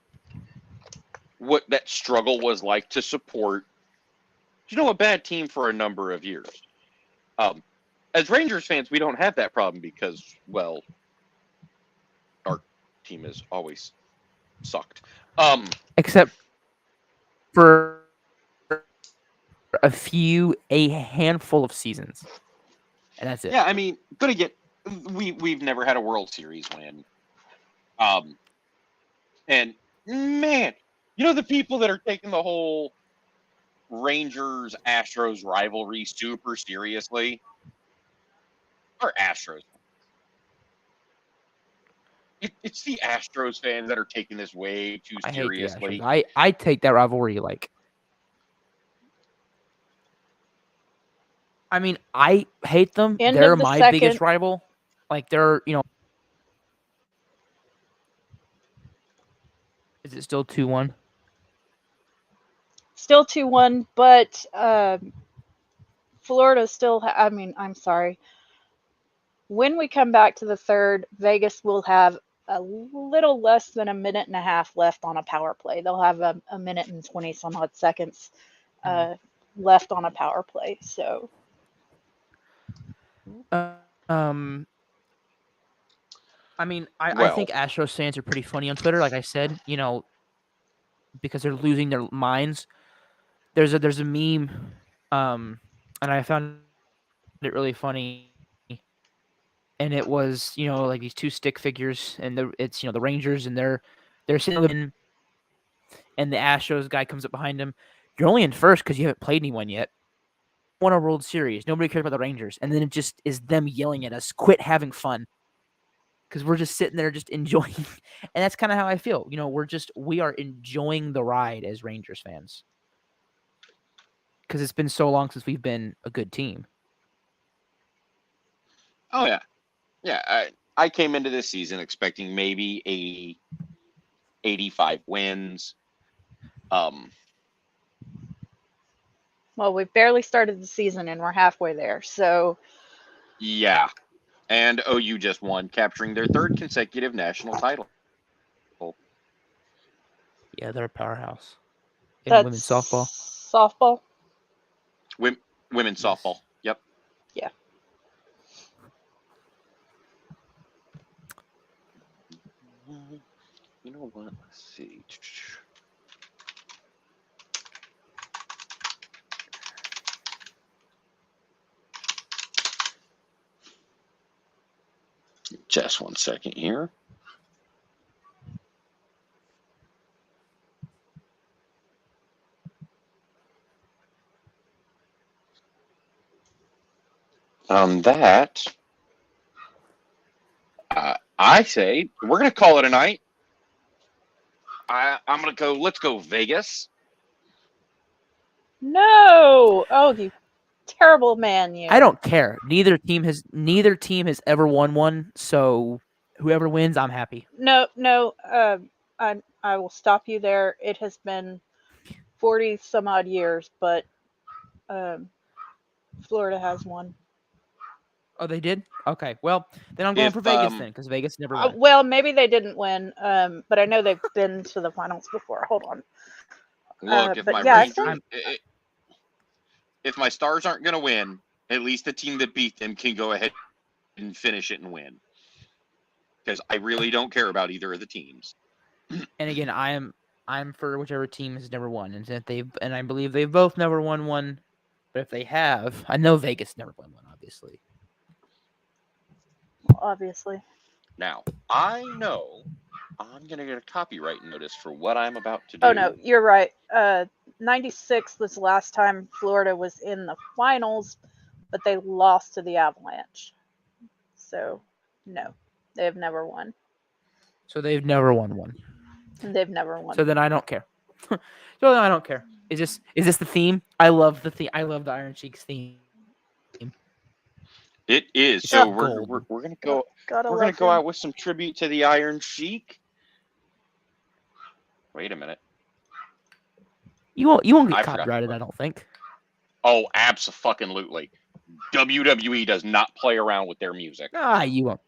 what that struggle was like to support, a bad team for a number of years. As Rangers fans, we don't have that problem because, well, our team has always sucked. Except for a handful of seasons, and that's it. Yeah, I mean, but again, we've never had a World Series win. And man, the people that are taking the whole Rangers Astros rivalry super seriously are Astros. It's the Astros fans that are taking this way too I hate the seriously. Astros. I take that rivalry like. I mean, I hate them. End They're of the my biggest second. rival. Like they're, is it still 2-1? Still 2-1, but Florida still. I mean, I'm sorry. When we come back to the third, Vegas will have a little less than a minute and a half left on a power play. They'll have a minute and 20 some odd seconds left on a power play. So, I mean, I Well, think Astros fans are pretty funny on Twitter. Like I said, because they're losing their minds. There's a meme, and I found it really funny. And it was, like these two stick figures, and it's the Rangers, and they're sitting, and the Astros guy comes up behind him. You're only in first because you haven't played anyone yet. Won a World Series. Nobody cares about the Rangers, and then it just is them yelling at us, "Quit having fun," because we're just sitting there just enjoying, and that's kind of how I feel. We are enjoying the ride as Rangers fans because it's been so long since we've been a good team. oh yeah. I came into this season expecting maybe 85 wins. well, we've barely started the season and we're halfway there. So, Yeah, and OU just won, capturing their third consecutive national title. Yeah, they're a powerhouse in that's women's softball. Softball? Women's Yes. softball. Yep. Yeah. You know what? Let's see. Just one second here. That, I say we're going to call it a night. I'm going to go. Let's go Vegas. No! Oh, you terrible man, you. I don't care. Neither team has ever won one, so whoever wins, I'm happy. No. I will stop you there. It has been 40 some odd years, but Florida has one. Oh, they did? Okay. Well, then I'm going for Vegas then, because Vegas never won. Well, maybe they didn't win, but I know they've been to the finals before. Hold on. Look, if but my yeah, I Rangers, if my Stars aren't going to win, at least the team that beat them can go ahead and finish it and win. Because I really don't care about either of the teams. And again, I'm for whichever team has never won, and I believe they've both never won one. But if they have, I know Vegas never won one, obviously. Obviously. Now, I know I'm going to get a copyright notice for what I'm about to do. Oh no, you're right. 96 was the last time Florida was in the finals, but they lost to the Avalanche. So, no, they have never won. So they've never won one. They've never won. So then I don't care. So then I don't care. Is this the theme? I love the theme. I love the Iron Sheik's theme. It is. It's So gold. we're gonna go. Gotta We're gonna love go him. out with some tribute to the Iron Sheik. Wait a minute. You won't get I forgot. copyrighted, I don't think. Oh, abso-fucking-lutely. WWE does not play around with their music. Nah, you won't.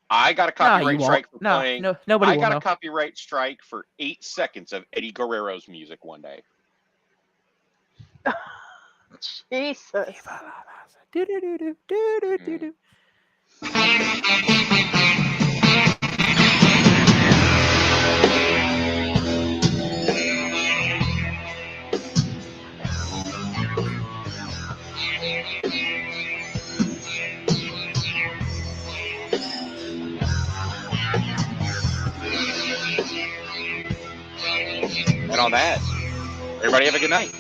I got a Nah, copyright you won't. strike for No, playing. no, nobody I will got know. a copyright strike for 8 seconds of Eddie Guerrero's music one day. Jesus. Do-do-do-do-do-do-do-do. And on that, everybody have a good night.